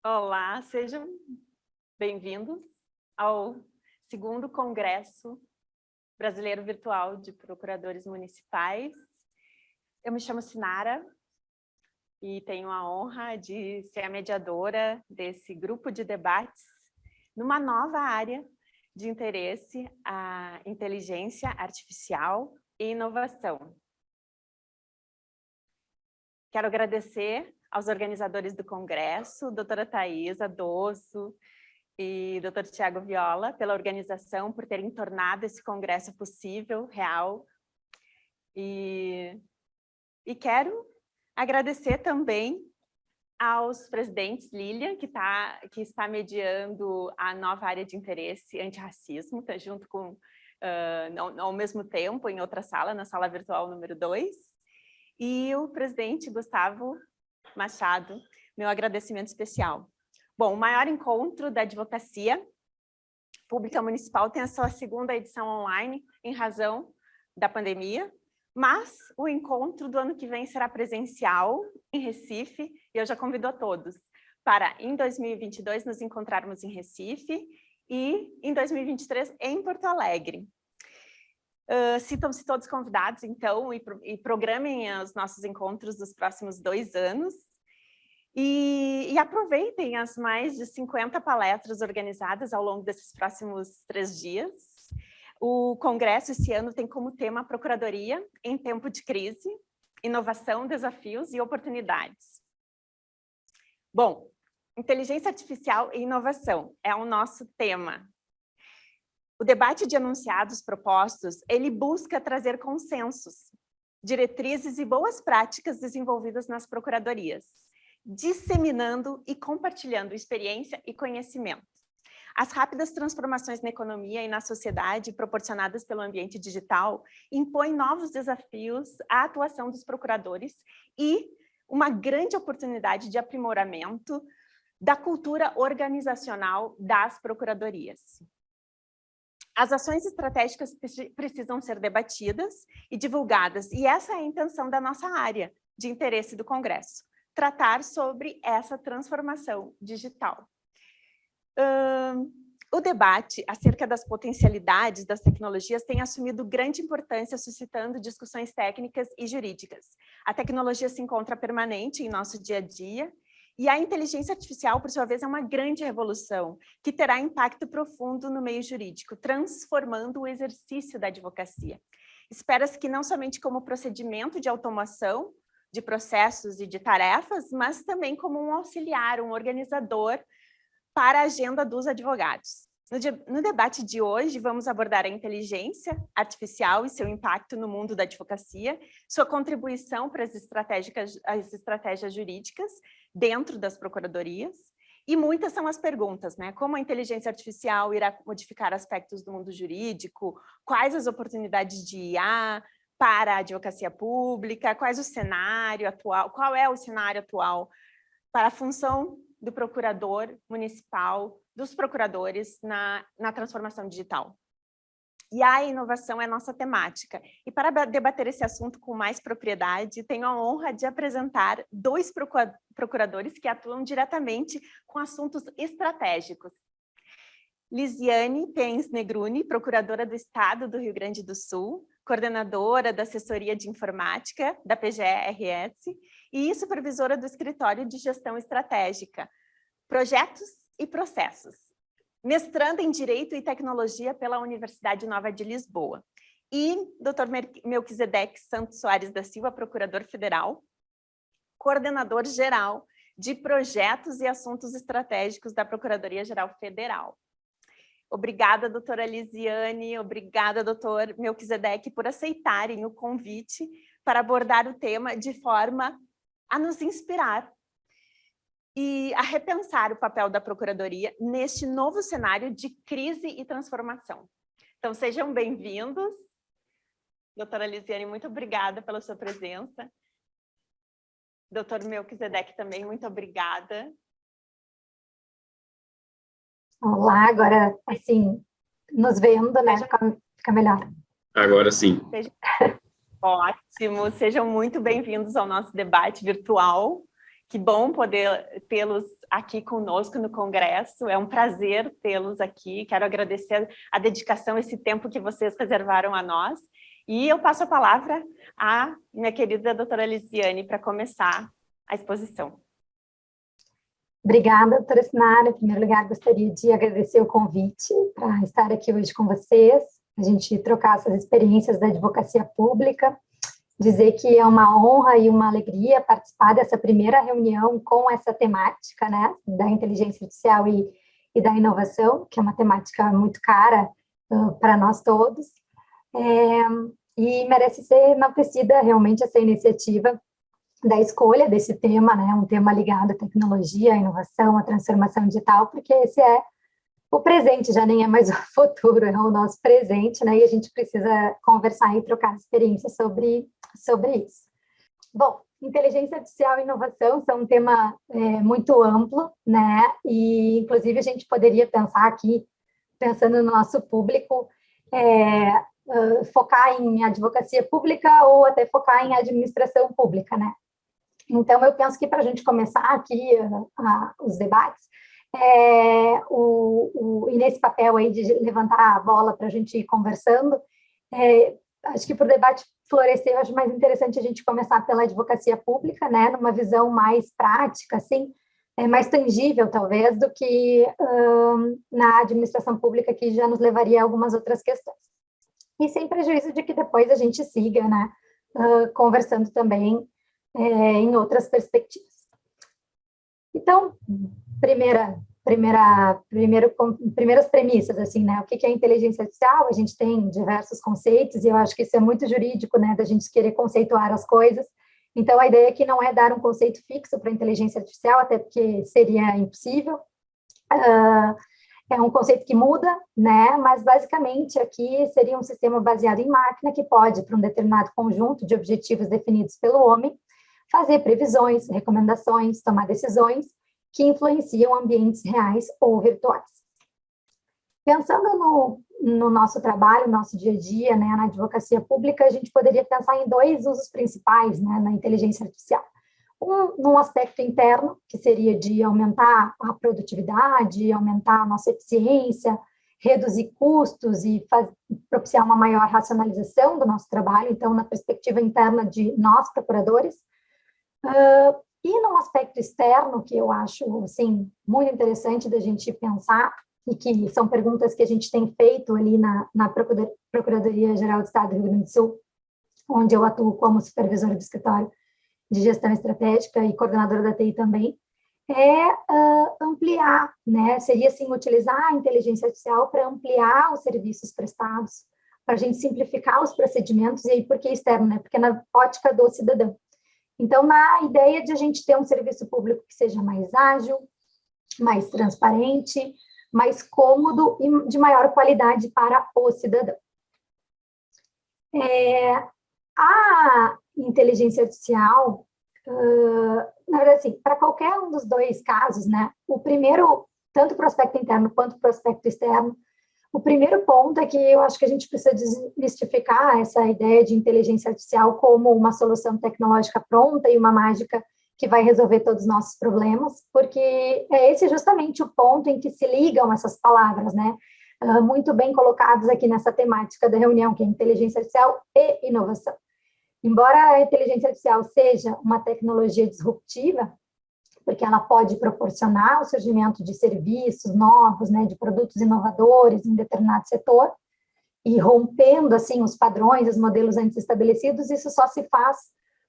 Olá, sejam bem-vindos ao segundo Congresso Brasileiro Virtual de Procuradores Municipais. Eu me chamo Sinara e tenho a honra de ser a mediadora desse grupo de debates numa nova área de interesse, a inteligência artificial e inovação. Quero agradecer aos organizadores do Congresso, doutora Thaisa Dosso e doutor Tiago Viola, pela organização, por terem tornado esse congresso possível, real. E quero agradecer também aos presidentes Lilian, que está mediando a nova área de interesse antirracismo, está junto com, ao mesmo tempo, em outra sala, na sala virtual número 2, e o presidente Gustavo Machado, meu agradecimento especial. Bom, o maior encontro da advocacia pública municipal tem a sua segunda edição online em razão da pandemia, mas o encontro do ano que vem será presencial em Recife, e eu já convido a todos para, em 2022, nos encontrarmos em Recife e, em 2023, em Porto Alegre. Sintam-se todos convidados, então, e programem os nossos encontros dos próximos 2 anos. E aproveitem as mais de 50 palestras organizadas ao longo desses próximos 3 dias. O Congresso, esse ano, tem como tema a Procuradoria em tempo de crise, inovação, desafios e oportunidades. Bom, inteligência artificial e inovação é o nosso tema. O debate de enunciados propostos, ele busca trazer consensos, diretrizes e boas práticas desenvolvidas nas procuradorias, disseminando e compartilhando experiência e conhecimento. As rápidas transformações na economia e na sociedade proporcionadas pelo ambiente digital impõem novos desafios à atuação dos procuradores e uma grande oportunidade de aprimoramento da cultura organizacional das procuradorias. As ações estratégicas precisam ser debatidas e divulgadas, e essa é a intenção da nossa área de interesse do Congresso, tratar sobre essa transformação digital. O debate acerca das potencialidades das tecnologias tem assumido grande importância, suscitando discussões técnicas e jurídicas. A tecnologia se encontra permanente em nosso dia a dia, e a inteligência artificial, por sua vez, é uma grande revolução, que terá impacto profundo no meio jurídico, transformando o exercício da advocacia. Espera-se que não somente como procedimento de automação de processos e de tarefas, mas também como um auxiliar, um organizador para a agenda dos advogados. No debate de hoje, vamos abordar a inteligência artificial e seu impacto no mundo da advocacia, sua contribuição para as estratégias jurídicas dentro das procuradorias, e muitas são as perguntas, né? Como a inteligência artificial irá modificar aspectos do mundo jurídico, quais as oportunidades de IA para a advocacia pública, qual é o cenário atual para a função do procurador municipal, dos procuradores na transformação digital. E a inovação é nossa temática. E para debater esse assunto com mais propriedade, tenho a honra de apresentar 2 procuradores que atuam diretamente com assuntos estratégicos. Lisiane Pens Negruni, procuradora do Estado do Rio Grande do Sul, coordenadora da assessoria de informática da PGE-RS e supervisora do escritório de gestão estratégica, projetos e processos, mestranda em Direito e Tecnologia pela Universidade Nova de Lisboa. E Dr. Melquisedeque Santos Soares da Silva, procurador federal, coordenador geral de projetos e assuntos estratégicos da Procuradoria-Geral Federal. Obrigada, doutora Lisiane, obrigada, doutor Melquisedeque, por aceitarem o convite para abordar o tema de forma a nos inspirar e a repensar o papel da Procuradoria neste novo cenário de crise e transformação. Então, sejam bem-vindos. Doutora Lisiane, muito obrigada pela sua presença. Doutor Melquisedeque também, muito obrigada. Olá, agora, assim, nos vendo, né? Fica melhor. Agora sim. Ótimo, sejam muito bem-vindos ao nosso debate virtual. Que bom poder tê-los aqui conosco no Congresso, é um prazer tê-los aqui, quero agradecer a dedicação, esse tempo que vocês reservaram a nós, e eu passo a palavra à minha querida doutora Lisiane para começar a exposição. Obrigada, doutora Sinara. Em primeiro lugar, gostaria de agradecer o convite para estar aqui hoje com vocês, a gente trocar essas experiências da advocacia pública, dizer que é uma honra e uma alegria participar dessa primeira reunião com essa temática, né, da inteligência artificial e da inovação, que é uma temática muito cara para nós todos, e merece ser enaltecida realmente essa iniciativa da escolha desse tema, né, um tema ligado à tecnologia, à inovação, à transformação digital, porque esse é o presente, já nem é mais o futuro, é o nosso presente, né, e a gente precisa conversar e trocar experiências sobre isso. Bom, inteligência artificial e inovação são um tema muito amplo, né, e inclusive a gente poderia pensar aqui, pensando no nosso público, focar em advocacia pública ou até focar em administração pública, né. Então, eu penso que para a gente começar aqui os debates, e nesse papel aí de levantar a bola para a gente ir conversando, acho que para o debate florescer, eu acho mais interessante a gente começar pela advocacia pública, né, numa visão mais prática, assim, mais tangível, talvez, do que na administração pública, que já nos levaria a algumas outras questões. E sem prejuízo de que depois a gente siga, né, conversando também em outras perspectivas. Então, primeiras premissas, assim, né? O que é inteligência artificial? A gente tem diversos conceitos, e eu acho que isso é muito jurídico, né? Da gente querer conceituar as coisas. Então, a ideia aqui não é dar um conceito fixo para a inteligência artificial, até porque seria impossível. É um conceito que muda, né? Mas, basicamente, aqui seria um sistema baseado em máquina que pode, para um determinado conjunto de objetivos definidos pelo homem, fazer previsões, recomendações, tomar decisões que influenciam ambientes reais ou virtuais. Pensando no nosso trabalho, nosso dia a dia, né, na advocacia pública, a gente poderia pensar em dois usos principais, né, na inteligência artificial. Num aspecto interno, que seria de aumentar a produtividade, aumentar a nossa eficiência, reduzir custos e propiciar uma maior racionalização do nosso trabalho, então, na perspectiva interna de nós, procuradores. E num aspecto externo, que eu acho, assim, muito interessante da gente pensar, e que são perguntas que a gente tem feito ali na Procuradoria-Geral do Estado do Rio Grande do Sul, onde eu atuo como supervisora do escritório de gestão estratégica e coordenadora da TI também, ampliar, né, seria, assim, utilizar a inteligência artificial para ampliar os serviços prestados, para a gente simplificar os procedimentos, e aí por que externo, né, porque na ótica do cidadão. Então, na ideia de a gente ter um serviço público que seja mais ágil, mais transparente, mais cômodo e de maior qualidade para o cidadão. A inteligência artificial, na verdade, assim, para qualquer um dos dois casos, né, o primeiro, tanto para o aspecto interno quanto para o aspecto externo, o primeiro ponto é que eu acho que a gente precisa desmistificar essa ideia de inteligência artificial como uma solução tecnológica pronta e uma mágica que vai resolver todos os nossos problemas, porque é esse justamente o ponto em que se ligam essas palavras, né? Muito bem colocados aqui nessa temática da reunião, que é inteligência artificial e inovação. Embora a inteligência artificial seja uma tecnologia disruptiva, porque ela pode proporcionar o surgimento de serviços novos, né, de produtos inovadores em determinado setor, e rompendo, assim, os padrões, os modelos antes estabelecidos, isso só se faz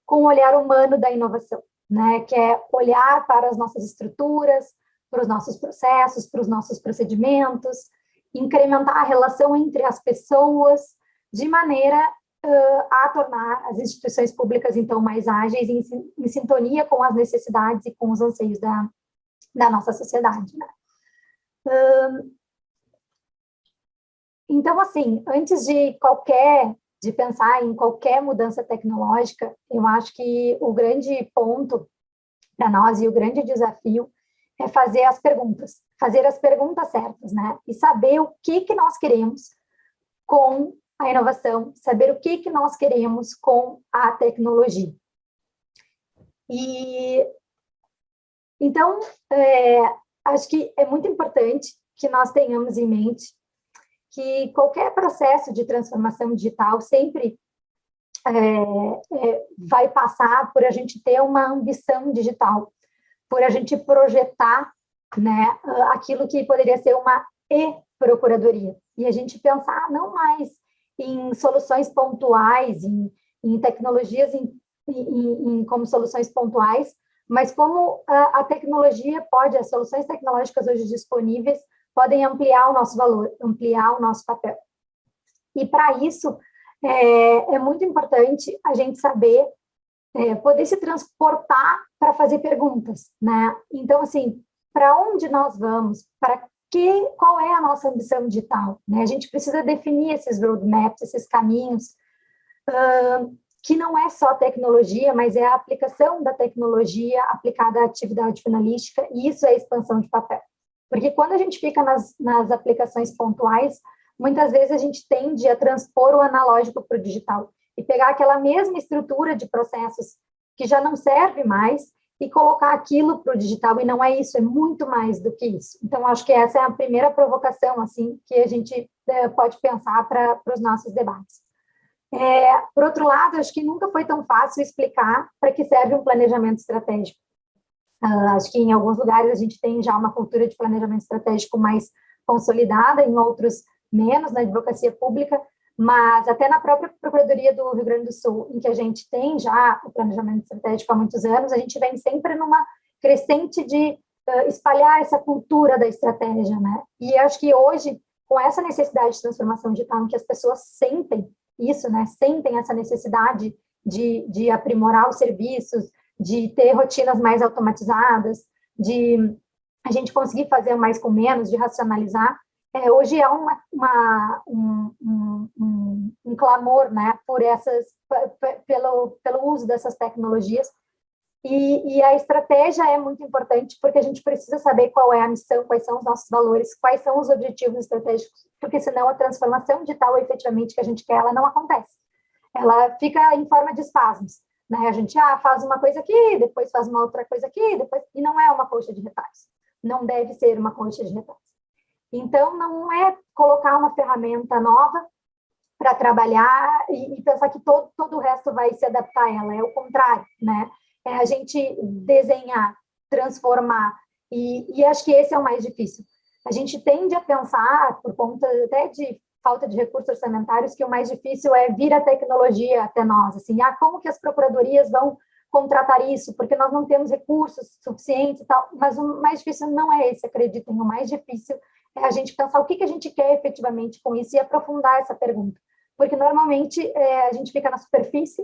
com o olhar humano da inovação, né, que é olhar para as nossas estruturas, para os nossos processos, para os nossos procedimentos, incrementar a relação entre as pessoas, de maneira a tornar as instituições públicas, então, mais ágeis, em sintonia com as necessidades e com os anseios da nossa sociedade, né? Então, assim, antes de pensar em qualquer mudança tecnológica, eu acho que o grande ponto para nós e o grande desafio é fazer as perguntas certas, né? E saber o que nós queremos com a inovação, saber o que nós queremos com a tecnologia. E Então, acho que é muito importante que nós tenhamos em mente que qualquer processo de transformação digital sempre vai passar por a gente ter uma ambição digital, por a gente projetar, né, aquilo que poderia ser uma e-procuradoria. E a gente pensar não mais em soluções pontuais, em tecnologias como soluções pontuais, mas como a tecnologia pode, as soluções tecnológicas hoje disponíveis, podem ampliar o nosso valor, ampliar o nosso papel. E para isso, é muito importante a gente saber poder se transportar para fazer perguntas, né? Então, assim, para onde nós vamos? Qual é a nossa ambição digital? Né? A gente precisa definir esses roadmaps, esses caminhos, que não é só tecnologia, mas é a aplicação da tecnologia aplicada à atividade finalística, e isso é a expansão de papel. Porque quando a gente fica nas aplicações pontuais, muitas vezes a gente tende a transpor o analógico para o digital e pegar aquela mesma estrutura de processos que já não serve mais e colocar aquilo para o digital, e não é isso, é muito mais do que isso. Então, acho que essa é a primeira provocação, assim, que a gente pode pensar para os nossos debates. Por outro lado, acho que nunca foi tão fácil explicar para que serve um planejamento estratégico. Acho que em alguns lugares a gente tem já uma cultura de planejamento estratégico mais consolidada, em outros menos, na advocacia pública, mas até na própria Procuradoria do Rio Grande do Sul, em que a gente tem já o planejamento estratégico há muitos anos, a gente vem sempre numa crescente de espalhar essa cultura da estratégia, né? E acho que hoje, com essa necessidade de transformação digital, em que as pessoas sentem isso, né? Sentem essa necessidade de aprimorar os serviços, de ter rotinas mais automatizadas, de a gente conseguir fazer mais com menos, de racionalizar. Hoje é um clamor, né, pelo uso dessas tecnologias, e a estratégia é muito importante, porque a gente precisa saber qual é a missão, quais são os nossos valores, quais são os objetivos estratégicos, porque senão a transformação digital, efetivamente, que a gente quer, ela não acontece. Ela fica em forma de espasmos, né? A gente faz uma coisa aqui, depois faz uma outra coisa aqui, e não é uma coxa de retalhos. Não deve ser uma coxa de retalhos. Então, não é colocar uma ferramenta nova para trabalhar e pensar que todo o resto vai se adaptar a ela. É o contrário, né? É a gente desenhar, transformar, e acho que esse é o mais difícil. A gente tende a pensar, por conta até de falta de recursos orçamentários, que o mais difícil é vir a tecnologia até nós. Assim, como que as procuradorias vão contratar isso? Porque nós não temos recursos suficientes e tal. Mas o mais difícil não é esse, acreditem. O mais difícil é a gente pensar o que a gente quer efetivamente com isso e aprofundar essa pergunta. Porque, normalmente, a gente fica na superfície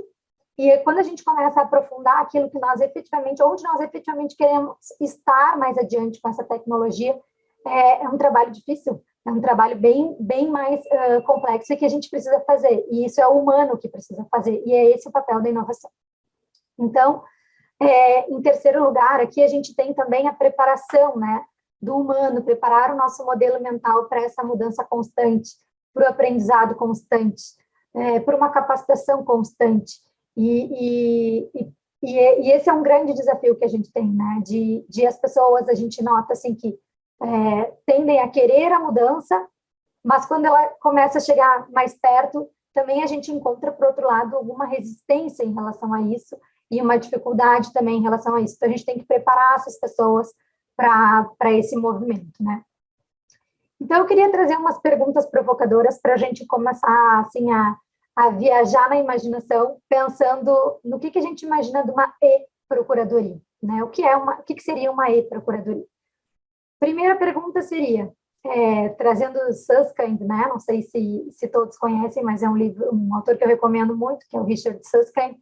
e quando a gente começa a aprofundar aquilo que nós efetivamente, onde nós efetivamente queremos estar mais adiante com essa tecnologia, é um trabalho difícil, é um trabalho bem mais complexo e que a gente precisa fazer. E isso é o humano que precisa fazer, e é esse o papel da inovação. Então, em terceiro lugar, aqui a gente tem também a preparação, né, do humano, preparar o nosso modelo mental para essa mudança constante, para o aprendizado constante, para uma capacitação constante. E esse é um grande desafio que a gente tem, né? De as pessoas, a gente nota assim que tendem a querer a mudança, mas quando ela começa a chegar mais perto, também a gente encontra, por outro lado, alguma resistência em relação a isso e uma dificuldade também em relação a isso. Então, a gente tem que preparar essas pessoas para esse movimento, né? Então, eu queria trazer umas perguntas provocadoras para a gente começar, assim, a viajar na imaginação, pensando no que a gente imagina de uma e-procuradoria, né? O que seria uma e-procuradoria? Primeira pergunta seria, trazendo Susskind, né? Não sei se todos conhecem, mas é um autor que eu recomendo muito, que é o Richard Susskind.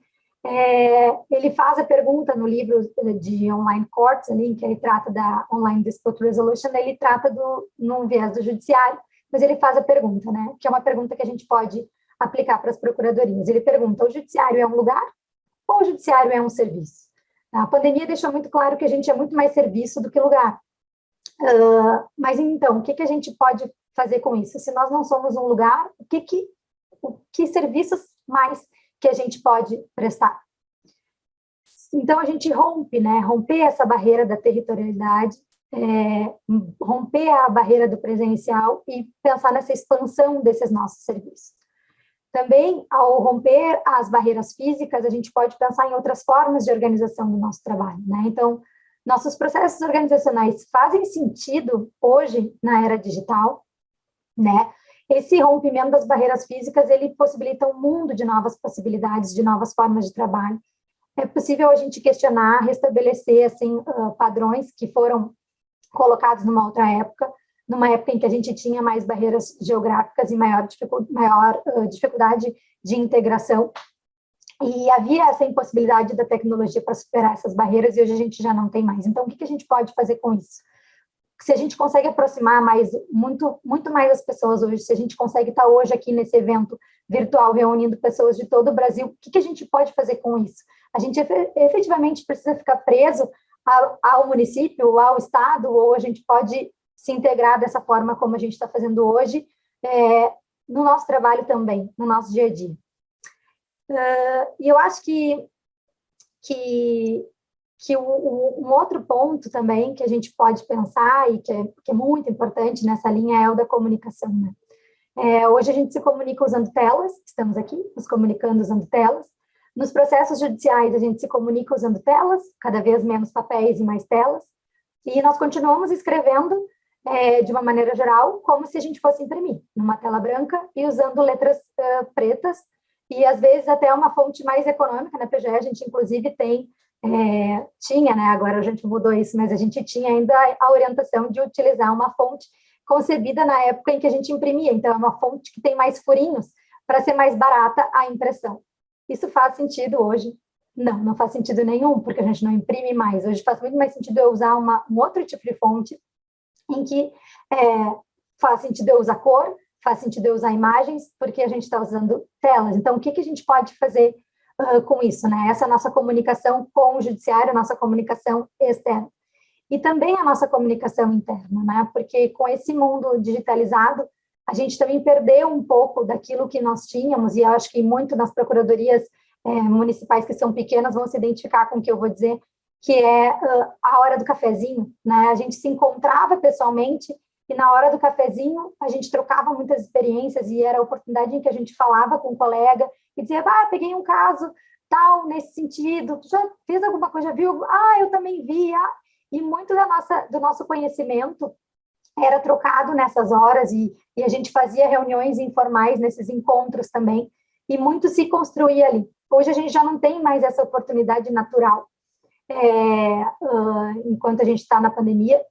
Ele faz a pergunta no livro de Online Courts, ali, em que ele trata da Online Dispute Resolution, ele trata num viés do judiciário, mas ele faz a pergunta, né? Que é uma pergunta que a gente pode aplicar para as procuradorias. Ele pergunta, o judiciário é um lugar ou o judiciário é um serviço? A pandemia deixou muito claro que a gente é muito mais serviço do que lugar. Mas então, o que a gente pode fazer com isso? Se nós não somos um lugar, que serviços mais que a gente pode prestar? Então, a gente rompe, né? Romper essa barreira da territorialidade, romper a barreira do presencial e pensar nessa expansão desses nossos serviços. Também, ao romper as barreiras físicas, a gente pode pensar em outras formas de organização do nosso trabalho, né? Então, nossos processos organizacionais fazem sentido hoje na era digital, né? Esse rompimento das barreiras físicas, ele possibilita um mundo de novas possibilidades, de novas formas de trabalho. É possível a gente questionar, restabelecer, assim, padrões que foram colocados numa outra época, numa época em que a gente tinha mais barreiras geográficas e maior dificuldade de integração. E havia essa impossibilidade da tecnologia para superar essas barreiras e hoje a gente já não tem mais. Então, o que a gente pode fazer com isso? Se a gente consegue aproximar muito mais as pessoas hoje, se a gente consegue estar hoje aqui nesse evento virtual, reunindo pessoas de todo o Brasil, o que a gente pode fazer com isso? A gente efetivamente precisa ficar preso ao município, ao estado, ou a gente pode se integrar dessa forma como a gente está fazendo hoje, no nosso trabalho também, no nosso dia a dia. E eu acho que um outro ponto também que a gente pode pensar e que é muito importante nessa linha é o da comunicação, né? Hoje a gente se comunica usando telas, estamos aqui nos comunicando usando telas. Nos processos judiciais a gente se comunica usando telas, cada vez menos papéis e mais telas. E nós continuamos escrevendo de uma maneira geral como se a gente fosse imprimir numa tela branca e usando letras pretas e às vezes até uma fonte mais econômica. Na PGE a gente inclusive tinha, né, agora a gente mudou isso, mas a gente tinha ainda a orientação de utilizar uma fonte concebida na época em que a gente imprimia, então é uma fonte que tem mais furinhos para ser mais barata a impressão. Isso faz sentido hoje? Não faz sentido nenhum, porque a gente não imprime mais. Hoje faz muito mais sentido eu usar um outro tipo de fonte em que faz sentido eu usar cor, faz sentido eu usar imagens, porque a gente está usando telas. Então, o que a gente pode fazer com isso, né? Essa nossa comunicação com o judiciário, a nossa comunicação externa. E também a nossa comunicação interna, né? Porque com esse mundo digitalizado, a gente também perdeu um pouco daquilo que nós tínhamos, e eu acho que muito nas procuradorias municipais que são pequenas vão se identificar com o que eu vou dizer, que é a hora do cafezinho, né? A gente se encontrava pessoalmente e na hora do cafezinho a gente trocava muitas experiências e era a oportunidade em que a gente falava com um colega e dizia, peguei um caso tal, nesse sentido, tu já fez alguma coisa, já viu? Eu também vi. E muito do nosso conhecimento era trocado nessas horas e a gente fazia reuniões informais nesses encontros também e muito se construía ali. Hoje a gente já não tem mais essa oportunidade natural enquanto a gente está na pandemia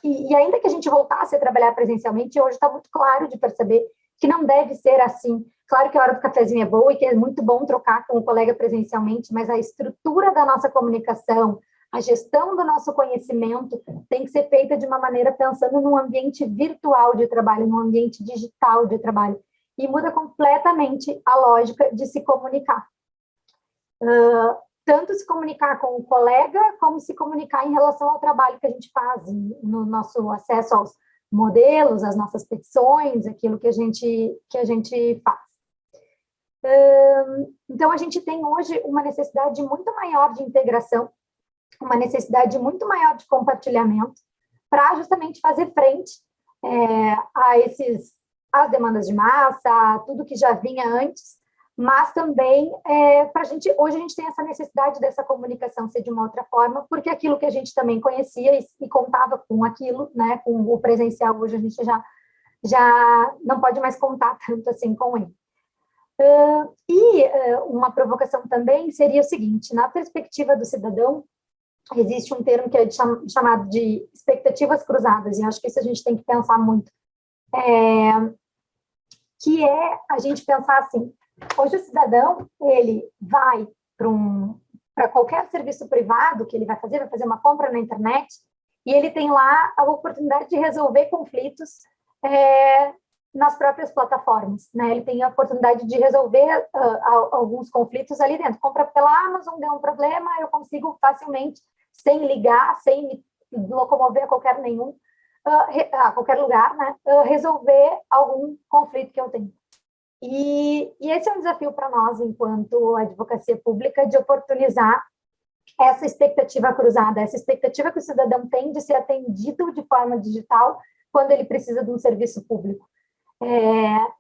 e ainda que a gente voltasse a trabalhar presencialmente, hoje está muito claro de perceber que não deve ser assim. Claro que a hora do cafezinho é boa e que é muito bom trocar com o colega presencialmente, mas a estrutura da nossa comunicação, a gestão do nosso conhecimento tem que ser feita de uma maneira pensando num ambiente virtual de trabalho, num ambiente digital de trabalho. E muda completamente a lógica de se comunicar. Tanto se comunicar com o colega, como se comunicar em relação ao trabalho que a gente faz, no nosso acesso aos modelos, às nossas petições, aquilo que a gente faz. Então, a gente tem hoje uma necessidade muito maior de integração, uma necessidade muito maior de compartilhamento, para justamente fazer frente às demandas de massa, tudo que já vinha antes, mas também hoje a gente tem essa necessidade dessa comunicação ser de uma outra forma, porque aquilo que a gente também conhecia e contava com aquilo, né, com o presencial, hoje a gente já não pode mais contar tanto assim com ele. Uma provocação também seria o seguinte, na perspectiva do cidadão, existe um termo que é chamado de expectativas cruzadas, e acho que isso a gente tem que pensar muito, que é a gente pensar assim, hoje o cidadão, ele vai para qualquer serviço privado que ele vai fazer uma compra na internet, e ele tem lá a oportunidade de resolver conflitos nas próprias plataformas, né? Ele tem a oportunidade de resolver alguns conflitos ali dentro. Compra pela Amazon, deu um problema, eu consigo facilmente, sem ligar, sem me locomover a qualquer lugar, né? Resolver algum conflito que eu tenho. E esse é um desafio para nós, enquanto advocacia pública, de oportunizar essa expectativa cruzada, essa expectativa que o cidadão tem de ser atendido de forma digital quando ele precisa de um serviço público.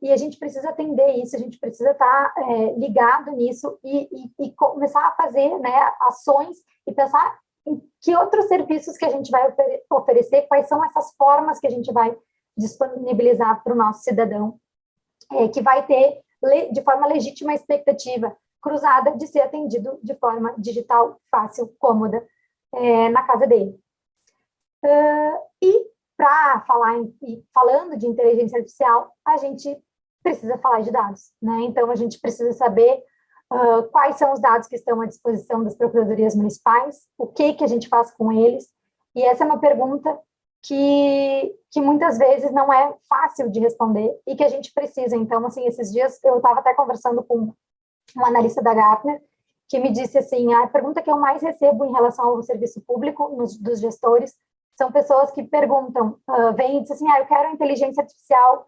E a gente precisa atender isso, a gente precisa estar ligado nisso e começar a fazer, né, ações e pensar em que outros serviços que a gente vai oferecer, quais são essas formas que a gente vai disponibilizar para o nosso cidadão, que vai ter de forma legítima a expectativa cruzada de ser atendido de forma digital, fácil, cômoda, na casa dele. E para falando de inteligência artificial, a gente precisa falar de dados, né? Então, a gente precisa saber quais são os dados que estão à disposição das procuradorias municipais, o que a gente faz com eles, e essa é uma pergunta que muitas vezes não é fácil de responder e que a gente precisa. Então, assim, esses dias eu estava até conversando com um analista da Gartner, que me disse assim, a pergunta que eu mais recebo em relação ao serviço público, dos gestores, são pessoas que perguntam, vêm e dizem assim, eu quero inteligência artificial,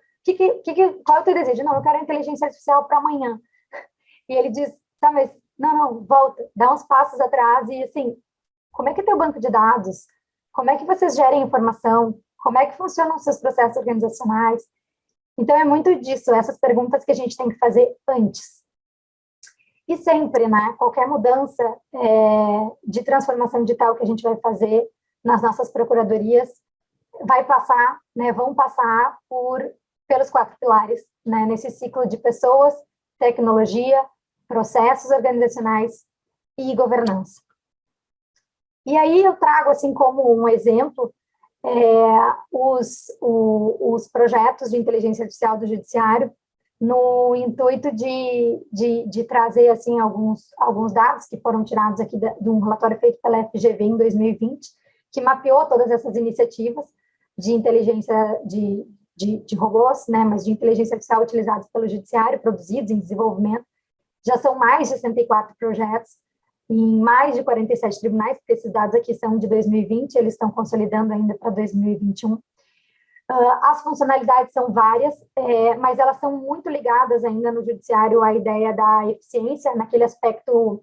qual é o teu desejo? Não, eu quero inteligência artificial para amanhã. E ele diz, tá, mas não, volta, dá uns passos atrás e assim, como é que é teu banco de dados? Como é que vocês gerem informação? Como é que funcionam os seus processos organizacionais? Então, é muito disso, essas perguntas que a gente tem que fazer antes. E sempre, né, qualquer mudança de transformação digital que a gente vai fazer nas nossas procuradorias vai passar, né, vão passar pelos 4 pilares, né, nesse ciclo de pessoas, tecnologia, processos organizacionais e governança. E aí eu trago, assim, como um exemplo, os projetos de inteligência artificial do Judiciário, no intuito de trazer, assim, alguns dados que foram tirados aqui de um relatório feito pela FGV em 2020, que mapeou todas essas iniciativas de inteligência de robôs, né, mas de inteligência artificial utilizados pelo Judiciário, produzidos em desenvolvimento. Já são mais de 64 projetos em mais de 47 tribunais, porque esses dados aqui são de 2020, eles estão consolidando ainda para 2021. As funcionalidades são várias, mas elas são muito ligadas ainda no Judiciário à ideia da eficiência, naquele aspecto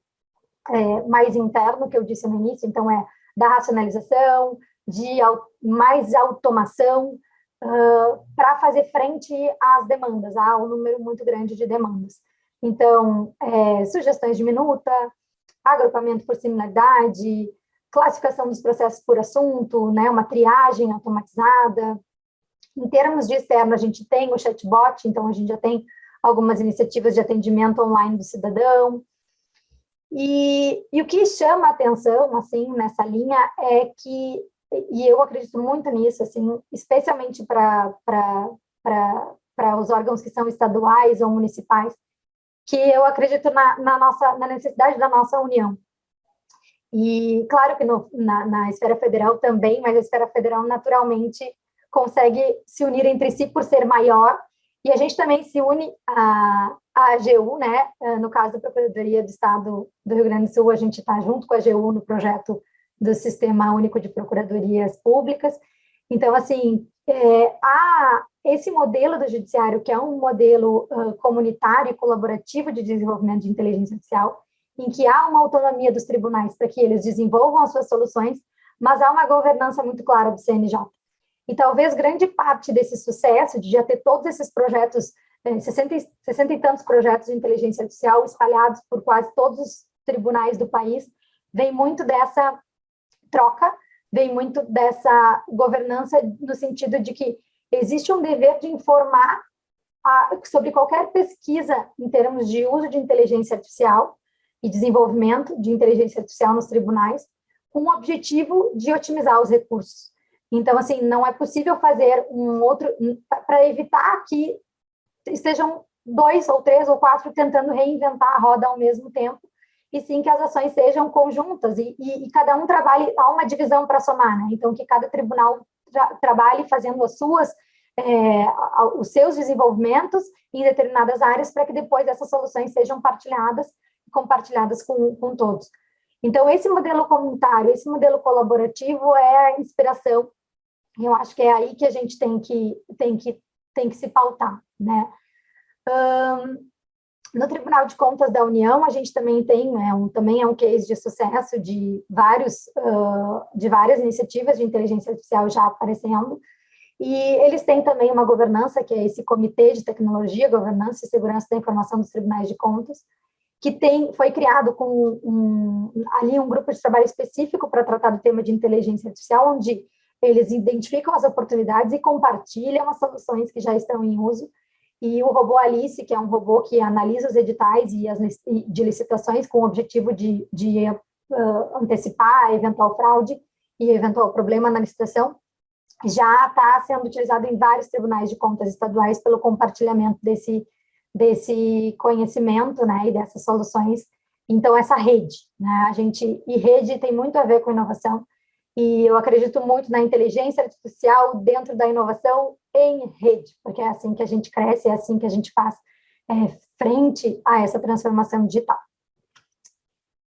mais interno que eu disse no início, então da racionalização, de mais automação, para fazer frente às demandas, há um número muito grande de demandas. Então, sugestões de minuta, agrupamento por similaridade, classificação dos processos por assunto, né, uma triagem automatizada. Em termos de externo, a gente tem o chatbot, então a gente já tem algumas iniciativas de atendimento online do cidadão. E o que chama a atenção, assim, nessa linha é que, e eu acredito muito nisso, assim, especialmente para os órgãos que são estaduais ou municipais, que eu acredito na necessidade da nossa união. E, claro que na esfera federal também, mas a esfera federal naturalmente consegue se unir entre si por ser maior, e a gente também se une à AGU, né? No caso da Procuradoria do Estado do Rio Grande do Sul, a gente está junto com a AGU no projeto do Sistema Único de Procuradorias Públicas. Então, assim, esse modelo do Judiciário, que é um modelo comunitário e colaborativo de desenvolvimento de inteligência artificial, em que há uma autonomia dos tribunais para que eles desenvolvam as suas soluções, mas há uma governança muito clara do CNJ. E talvez grande parte desse sucesso, de já ter todos esses projetos, 60 e tantos projetos de inteligência artificial espalhados por quase todos os tribunais do país, vem muito dessa troca, vem muito dessa governança no sentido de que existe um dever de informar sobre qualquer pesquisa em termos de uso de inteligência artificial e desenvolvimento de inteligência artificial nos tribunais, com o objetivo de otimizar os recursos. Então, assim, não é possível fazer para evitar que estejam 2 ou 3 ou 4 tentando reinventar a roda ao mesmo tempo, e sim que as ações sejam conjuntas e cada um trabalhe, há uma divisão para somar, né? Então, que cada tribunal trabalhe fazendo os seus desenvolvimentos em determinadas áreas para que depois essas soluções sejam partilhadas e compartilhadas com todos. Então, esse modelo comunitário, esse modelo colaborativo é a inspiração. Eu acho que é aí que a gente tem que se pautar, né? No Tribunal de Contas da União, a gente também tem, também é um case de sucesso de várias iniciativas de inteligência artificial já aparecendo, e eles têm também uma governança, que é esse Comitê de Tecnologia, Governança e Segurança da Informação dos Tribunais de Contas, que foi criado com ali um grupo de trabalho específico para tratar do tema de inteligência artificial, onde eles identificam as oportunidades e compartilham as soluções que já estão em uso. E o robô Alice, que é um robô que analisa os editais de licitações com o objetivo de antecipar eventual fraude e eventual problema na licitação, já está sendo utilizado em vários tribunais de contas estaduais pelo compartilhamento desse conhecimento, né, e dessas soluções. Então, essa rede, né, e rede tem muito a ver com inovação, e eu acredito muito na inteligência artificial dentro da inovação em rede, porque é assim que a gente cresce, é assim que a gente faz frente a essa transformação digital.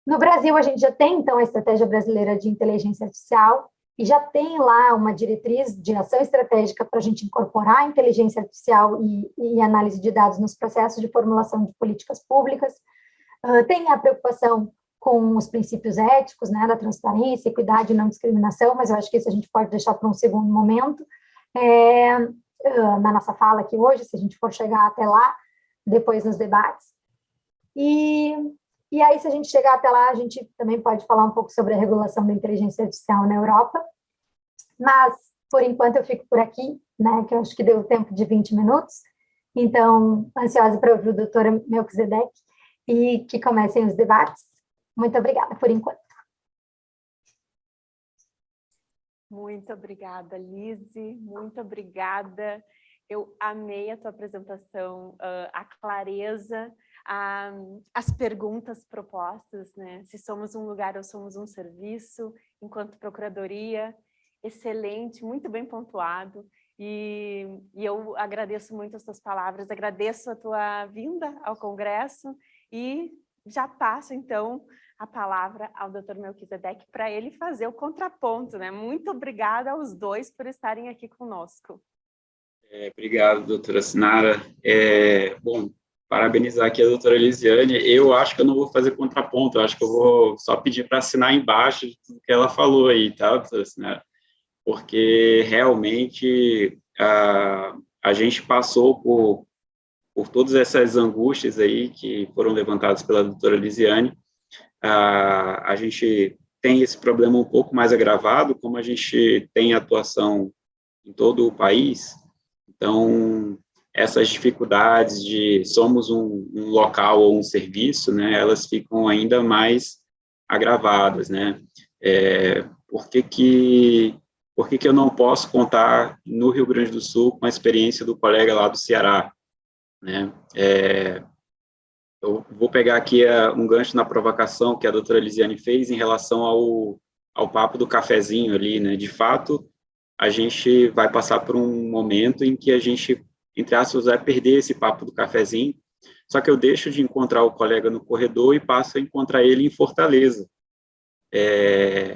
No Brasil, a gente já tem, então, a Estratégia Brasileira de Inteligência Artificial, e já tem lá uma diretriz de ação estratégica para a gente incorporar a inteligência artificial e análise de dados nos processos de formulação de políticas públicas. Tem a preocupação com os princípios éticos, né, da transparência, equidade e não discriminação, mas eu acho que isso a gente pode deixar para um segundo momento, na nossa fala aqui hoje, se a gente for chegar até lá, depois nos debates. E aí, se a gente chegar até lá, a gente também pode falar um pouco sobre a regulação da inteligência artificial na Europa, mas, por enquanto, eu fico por aqui, né, que eu acho que deu tempo de 20 minutos, então, ansiosa para ouvir o doutor Melquisedeque e que comecem os debates. Muito obrigada por enquanto. Muito obrigada, Lise, muito obrigada. Eu amei a tua apresentação, a clareza, as perguntas propostas, né? Se somos um lugar ou somos um serviço, enquanto procuradoria, excelente, muito bem pontuado. E eu agradeço muito as tuas palavras, agradeço a tua vinda ao Congresso e já passo, então, a palavra ao Dr. Melquisedeque para ele fazer o contraponto, né? Muito obrigada aos dois por estarem aqui conosco. Obrigado, doutora Sinara. Bom, parabenizar aqui a doutora Elisiane. Eu acho que eu não vou fazer contraponto, eu acho que eu vou só pedir para assinar embaixo de tudo que ela falou aí, tá, doutora Sinara? Porque realmente a gente passou por todas essas angústias aí que foram levantadas pela doutora Elisiane. A gente tem esse problema um pouco mais agravado, como a gente tem atuação em todo o país, então essas dificuldades de somos um local ou um serviço, né, elas ficam ainda mais agravadas, né? Por que eu não posso contar no Rio Grande do Sul com a experiência do colega lá do Ceará, né? Eu vou pegar aqui um gancho na provocação que a doutora Elisiane fez em relação ao papo do cafezinho ali, né? De fato, a gente vai passar por um momento em que a gente, entre aspas, vai perder esse papo do cafezinho, só que eu deixo de encontrar o colega no corredor e passo a encontrar ele em Fortaleza.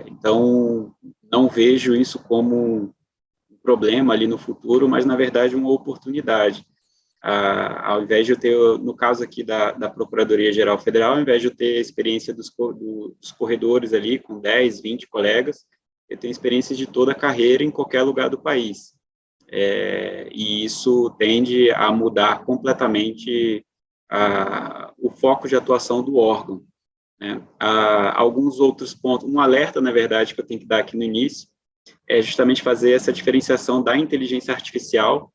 Então, não vejo isso como um problema ali no futuro, mas, na verdade, uma oportunidade. Ao invés de eu ter, no caso aqui da Procuradoria-Geral Federal, ao invés de eu ter a experiência dos corredores ali, com 10, 20 colegas, eu tenho experiência de toda a carreira em qualquer lugar do país. E isso tende a mudar completamente o foco de atuação do órgão, né? Alguns outros pontos, um alerta, na verdade, que eu tenho que dar aqui no início, é justamente fazer essa diferenciação da inteligência artificial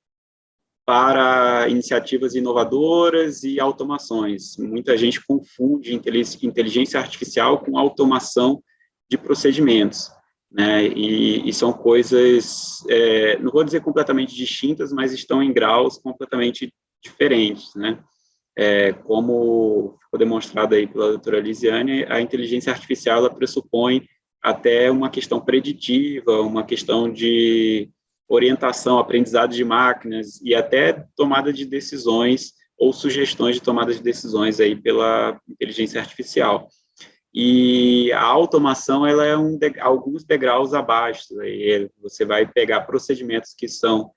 para iniciativas inovadoras e automações. Muita gente confunde inteligência artificial com automação de procedimentos, né? E são coisas, não vou dizer completamente distintas, mas estão em graus completamente diferentes, né? Como ficou demonstrado aí pela doutora Elisiane, a inteligência artificial ela pressupõe até uma questão preditiva, uma questão de orientação, aprendizado de máquinas e até tomada de decisões ou sugestões de tomada de decisões aí pela inteligência artificial. E a automação ela é alguns degraus abaixo. Aí você vai pegar procedimentos que são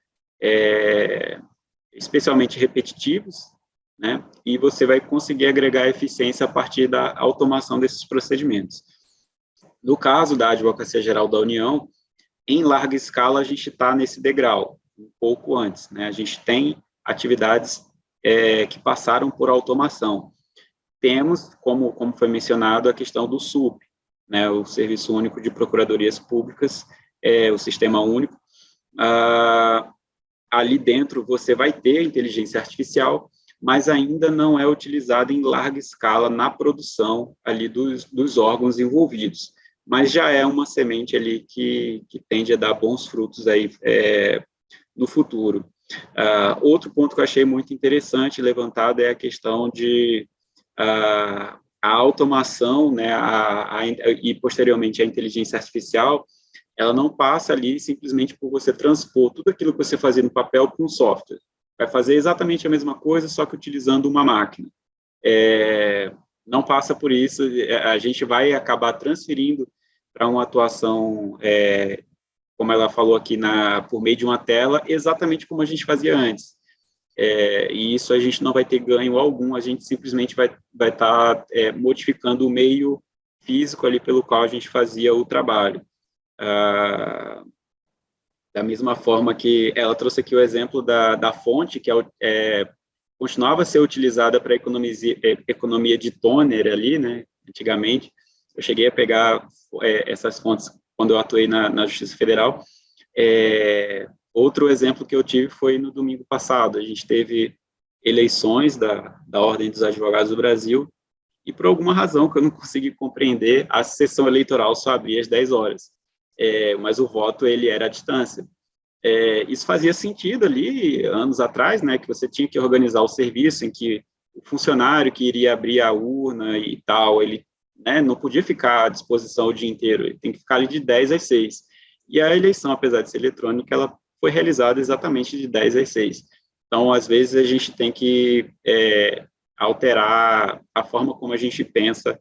especialmente repetitivos, né? E você vai conseguir agregar eficiência a partir da automação desses procedimentos. No caso da Advocacia Geral da União, em larga escala, a gente está nesse degrau, um pouco antes, né? A gente tem atividades que passaram por automação. Temos, como foi mencionado, a questão do SUP, né? O Serviço Único de Procuradorias Públicas, o Sistema Único. Ali dentro você vai ter inteligência artificial, mas ainda não é utilizada em larga escala na produção ali dos órgãos envolvidos. Mas já é uma semente ali que tende a dar bons frutos aí no futuro. Outro ponto que eu achei muito interessante levantado é a questão de a automação, né, e posteriormente a inteligência artificial, ela não passa ali simplesmente por você transpor tudo aquilo que você fazia no papel para um software. Vai fazer exatamente a mesma coisa, só que utilizando uma máquina. Não passa por isso, a gente vai acabar transferindo para uma atuação, como ela falou aqui, por meio de uma tela, exatamente como a gente fazia antes. E isso a gente não vai ter ganho algum, a gente simplesmente vai estar modificando o meio físico ali pelo qual a gente fazia o trabalho. Da mesma forma que ela trouxe aqui o exemplo da fonte, que continuava a ser utilizada para economia de toner ali, né, antigamente. Eu cheguei a pegar essas fontes quando eu atuei na Justiça Federal. Outro exemplo que eu tive foi no domingo passado. A gente teve eleições da Ordem dos Advogados do Brasil e, por alguma razão que eu não consegui compreender, a sessão eleitoral só abria às 10 horas. Mas o voto ele era à distância. Isso fazia sentido ali, anos atrás, né, que você tinha que organizar o serviço em que o funcionário que iria abrir a urna e tal, ele, né, não podia ficar à disposição o dia inteiro, ele tem que ficar ali de 10 às 6. E a eleição, apesar de ser eletrônica, ela foi realizada exatamente de 10 às 6. Então, às vezes, a gente tem que alterar a forma como a gente pensa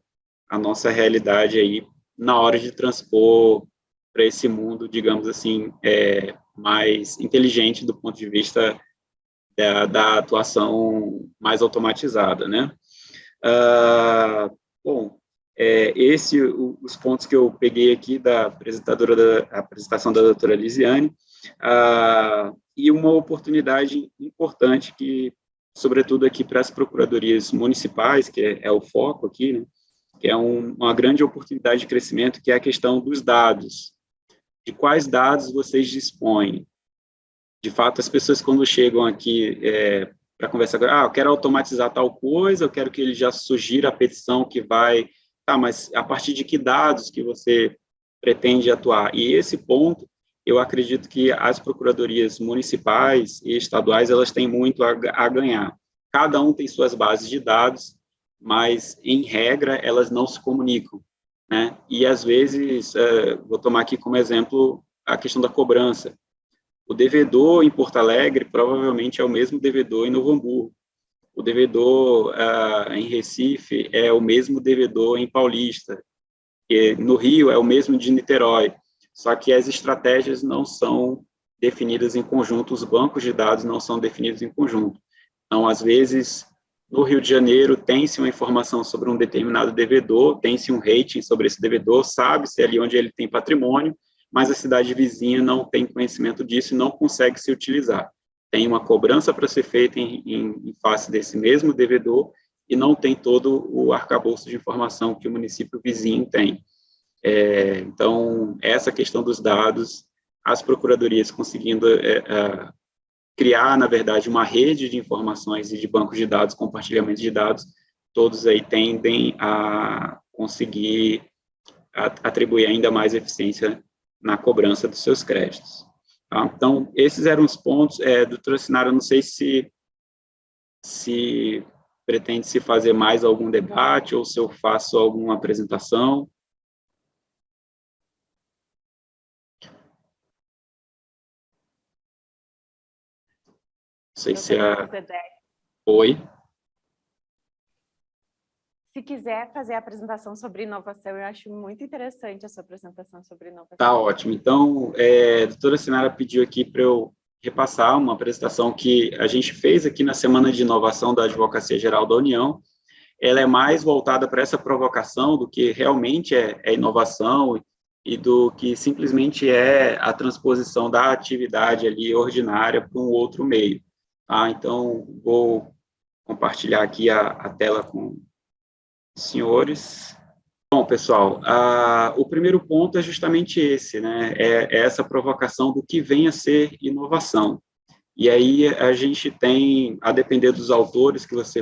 a nossa realidade aí na hora de transpor para esse mundo, digamos assim, mais inteligente do ponto de vista da atuação mais automatizada, né? Bom, os pontos que eu peguei aqui da apresentação da doutora Lisiane, e uma oportunidade importante que, sobretudo aqui para as procuradorias municipais, que é o foco aqui, né, que é uma grande oportunidade de crescimento, que é a questão dos dados. De quais dados vocês dispõem? De fato, as pessoas, quando chegam aqui para conversar, eu quero automatizar tal coisa, eu quero que ele já sugira a petição que vai... mas a partir de que dados que você pretende atuar? E esse ponto, eu acredito que as procuradorias municipais e estaduais, elas têm muito a ganhar. Cada um tem suas bases de dados, mas, em regra, elas não se comunicam, né? E, às vezes, vou tomar aqui como exemplo a questão da cobrança. O devedor em Porto Alegre provavelmente é o mesmo devedor em Novo Hamburgo. O devedor em Recife é o mesmo devedor em Paulista. E no Rio é o mesmo de Niterói. Só que as estratégias não são definidas em conjunto, os bancos de dados não são definidos em conjunto. Então, às vezes, no Rio de Janeiro, tem-se uma informação sobre um determinado devedor, tem-se um rating sobre esse devedor, sabe-se ali onde ele tem patrimônio, mas a cidade vizinha não tem conhecimento disso e não consegue se utilizar. Tem uma cobrança para ser feita em face desse mesmo devedor e não tem todo o arcabouço de informação que o município vizinho tem. Então, essa questão dos dados, as procuradorias conseguindo criar, na verdade, uma rede de informações e de bancos de dados, compartilhamento de dados, todos aí tendem a conseguir atribuir ainda mais eficiência na cobrança dos seus créditos. Tá? Então, esses eram os pontos. Doutora Sinara, eu não sei se pretende se fazer mais algum debate ou se eu faço alguma apresentação. Não sei se Oi. Se quiser fazer a apresentação sobre inovação, eu acho muito interessante a sua apresentação sobre inovação. Tá ótimo. Então, a doutora Sinara pediu aqui para eu repassar uma apresentação que a gente fez aqui na Semana de Inovação da Advocacia Geral da União. Ela é mais voltada para essa provocação do que realmente é inovação e do que simplesmente é a transposição da atividade ali ordinária para um outro meio. Tá? Então, vou compartilhar aqui a tela com os senhores. Bom, pessoal, o primeiro ponto é justamente esse, né? É essa provocação do que vem a ser inovação. E aí a gente tem, a depender dos autores que você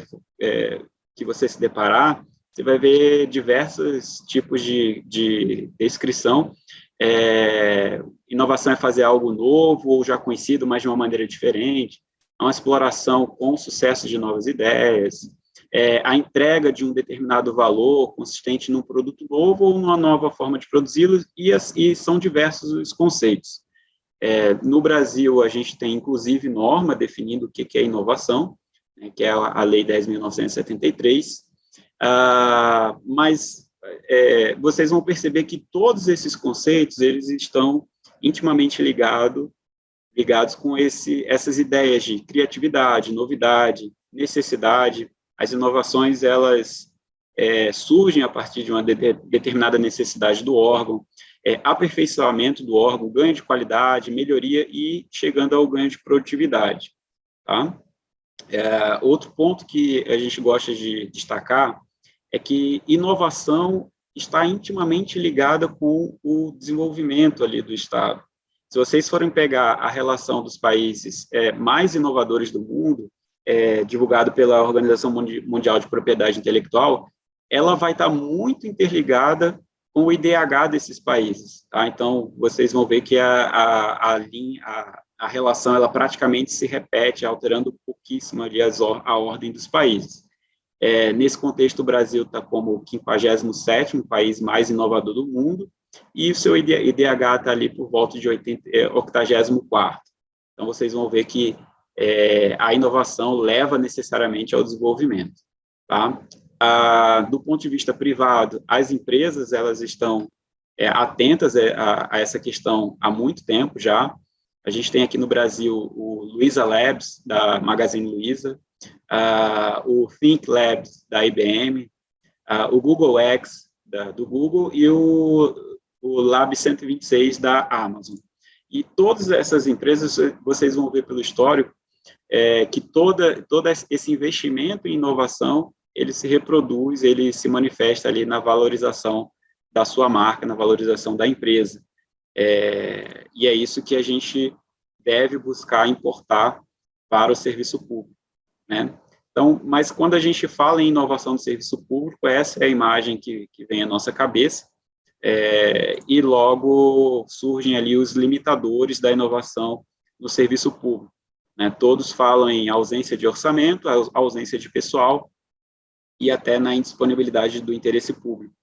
se deparar, você vai ver diversos tipos de descrição. Inovação é fazer algo novo ou já conhecido, mas de uma maneira diferente. É uma exploração com sucesso de novas ideias. A entrega de um determinado valor consistente num produto novo ou numa nova forma de produzi-lo, e são diversos os conceitos. No Brasil, a gente tem, inclusive, norma definindo o que é inovação, né, que é a Lei 10.973, mas vocês vão perceber que todos esses conceitos, eles estão intimamente ligados com essas ideias de criatividade, novidade, necessidade. As inovações, elas surgem a partir de uma determinada necessidade do órgão, aperfeiçoamento do órgão, ganho de qualidade, melhoria e chegando ao ganho de produtividade. Tá? Outro ponto que a gente gosta de destacar é que inovação está intimamente ligada com o desenvolvimento ali do Estado. Se vocês forem pegar a relação dos países mais inovadores do mundo, divulgado pela Organização Mundial de Propriedade Intelectual, ela vai estar muito interligada com o IDH desses países. Tá? Então, vocês vão ver que a relação ela praticamente se repete, alterando pouquíssimo ali a ordem dos países. Nesse contexto, o Brasil está como o 57º país mais inovador do mundo, e o seu IDH está ali por volta de 84º. Então, vocês vão ver que a inovação leva necessariamente ao desenvolvimento. Tá? Do ponto de vista privado, as empresas elas estão atentas a essa questão há muito tempo já. A gente tem aqui no Brasil o Luiza Labs, da Magazine Luiza, o Think Labs, da IBM, o Google X, do Google, e o Lab 126, da Amazon. E todas essas empresas, vocês vão ver pelo histórico, que todo esse investimento em inovação, ele se reproduz, ele se manifesta ali na valorização da sua marca, na valorização da empresa. E é isso que a gente deve buscar importar para o serviço público, né? Então, mas quando a gente fala em inovação do serviço público, essa é a imagem que vem à nossa cabeça, e logo surgem ali os limitadores da inovação no serviço público, né? Todos falam em ausência de orçamento, ausência de pessoal e até na indisponibilidade do interesse público.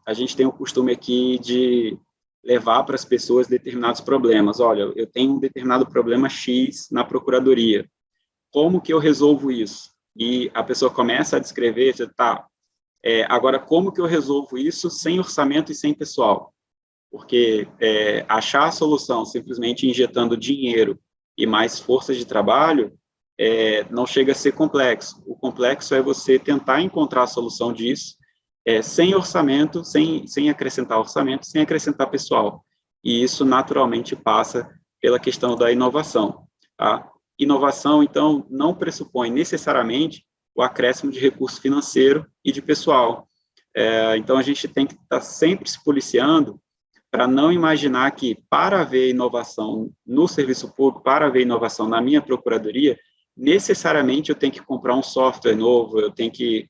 A gente tem o costume aqui de levar para as pessoas determinados problemas. Olha, eu tenho um determinado problema X na procuradoria. Como que eu resolvo isso? E a pessoa começa a descrever, tá, agora como que eu resolvo isso sem orçamento e sem pessoal? Porque achar a solução simplesmente injetando dinheiro e mais força de trabalho não chega a ser complexo. O complexo é você tentar encontrar a solução disso sem orçamento, sem acrescentar orçamento, sem acrescentar pessoal. E isso naturalmente passa pela questão da inovação. Tá? Inovação, então, não pressupõe necessariamente o acréscimo de recurso financeiro e de pessoal. Então, a gente tem que estar sempre se policiando para não imaginar que, para haver inovação no serviço público, para haver inovação na minha procuradoria, necessariamente eu tenho que comprar um software novo, eu tenho que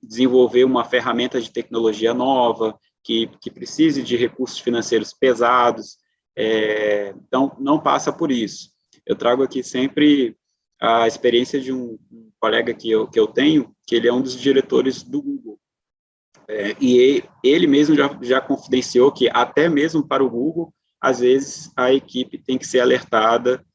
desenvolver uma ferramenta de tecnologia nova, que precise de recursos financeiros pesados. Então, não passa por isso. Eu trago aqui sempre a experiência de um colega que eu tenho, que ele é um dos diretores do Google. E ele mesmo já confidenciou que até mesmo para o Google, às vezes a equipe tem que ser alertada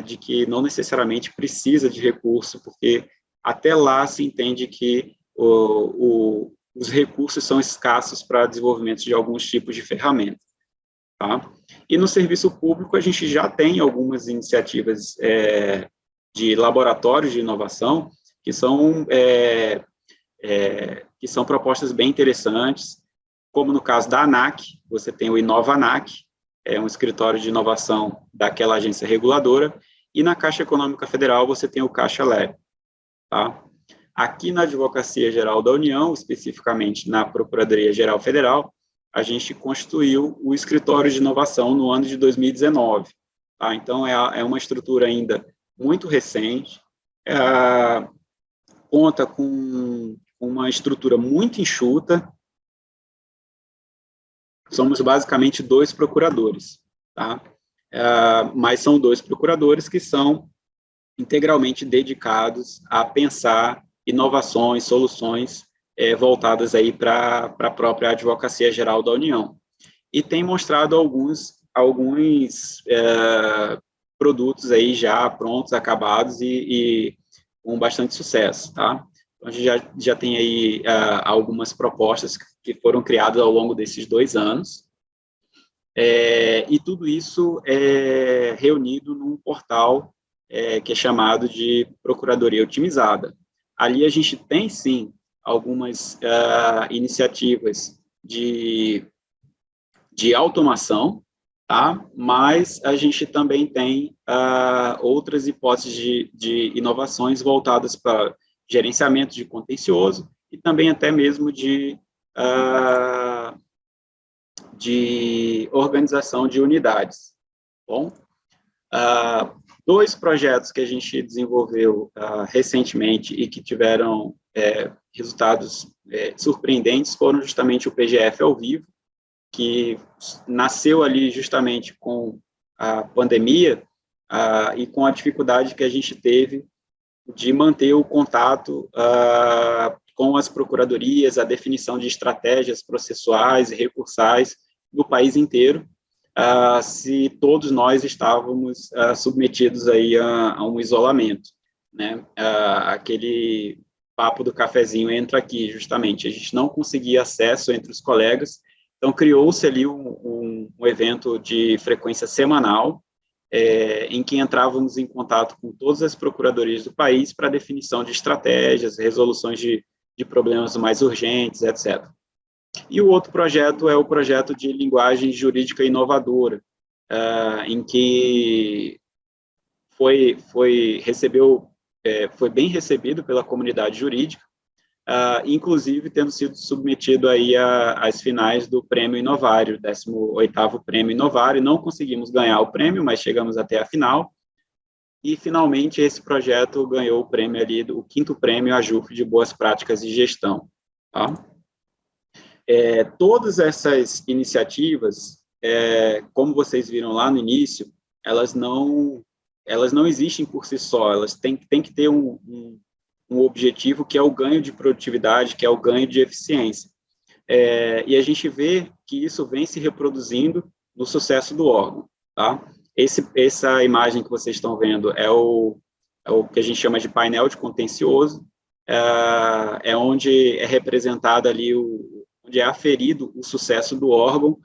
de que não necessariamente precisa de recurso, porque até lá se entende que os recursos são escassos para desenvolvimento de alguns tipos de ferramentas. tá? E no serviço público, a gente já tem algumas iniciativas de laboratórios de inovação que são propostas bem interessantes, como no caso da ANAC, você tem o Inova ANAC, é um escritório de inovação daquela agência reguladora, e na Caixa Econômica Federal você tem o Caixa Lab, tá? Aqui na Advocacia Geral da União, especificamente na Procuradoria Geral Federal, a gente constituiu o escritório de inovação no ano de 2019, tá? Então, é uma estrutura ainda muito recente, conta com uma estrutura muito enxuta. Somos basicamente 2 procuradores, tá? Mas são 2 procuradores que são integralmente dedicados a pensar inovações, soluções voltadas aí para a própria Advocacia Geral da União. E tem mostrado alguns produtos aí já prontos, acabados e com bastante sucesso, tá? A gente já tem aí algumas propostas que foram criadas ao longo desses 2 anos, e tudo isso é reunido num portal que é chamado de Procuradoria Otimizada. Ali a gente tem, sim, algumas iniciativas de automação, tá? Mas a gente também tem outras hipóteses de inovações voltadas para gerenciamento de contencioso e também até mesmo de organização de unidades. Bom, 2 projetos que a gente desenvolveu recentemente e que tiveram resultados surpreendentes foram justamente o PGF ao vivo, que nasceu ali justamente com a pandemia e com a dificuldade que a gente teve de manter o contato com as procuradorias, a definição de estratégias processuais e recursais no país inteiro, se todos nós estávamos submetidos aí a um isolamento, né? Aquele papo do cafezinho entra aqui, justamente. A gente não conseguia acesso entre os colegas, então criou-se ali um evento de frequência semanal, em que entrávamos em contato com todas as procuradorias do país para definição de estratégias, resoluções de problemas mais urgentes, etc. E o outro projeto é o projeto de linguagem jurídica inovadora, em que foi bem recebido pela comunidade jurídica, inclusive tendo sido submetido aí às finais do Prêmio Inovário, 18º Prêmio Inovário. Não conseguimos ganhar o prêmio, mas chegamos até a final, e finalmente esse projeto ganhou o prêmio ali, o 5º Prêmio AJUF de Boas Práticas de Gestão, tá? Todas essas iniciativas, como vocês viram lá no início, elas não existem por si só, elas têm que ter um objetivo que é o ganho de produtividade, que é o ganho de eficiência. E a gente vê que isso vem se reproduzindo no sucesso do órgão, tá? Essa imagem que vocês estão vendo é o que a gente chama de painel de contencioso, onde é representado ali, onde é aferido o sucesso do órgão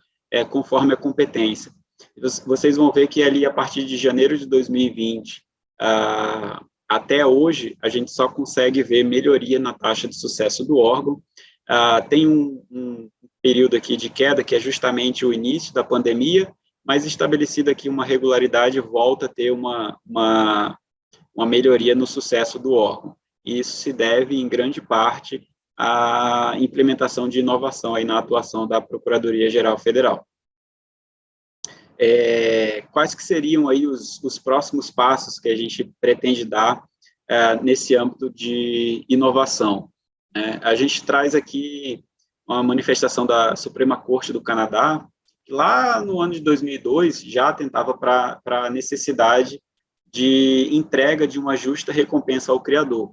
conforme a competência. Vocês vão ver que ali, a partir de janeiro de 2020, até hoje, a gente só consegue ver melhoria na taxa de sucesso do órgão. Tem um período aqui de queda, que é justamente o início da pandemia, mas estabelecida aqui uma regularidade, volta a ter uma melhoria no sucesso do órgão. E isso se deve, em grande parte, à implementação de inovação aí na atuação da Procuradoria Geral Federal. Quais que seriam aí os próximos passos que a gente pretende dar nesse âmbito de inovação? A gente traz aqui uma manifestação da Suprema Corte do Canadá, que lá no ano de 2002 já atentava para a necessidade de entrega de uma justa recompensa ao criador,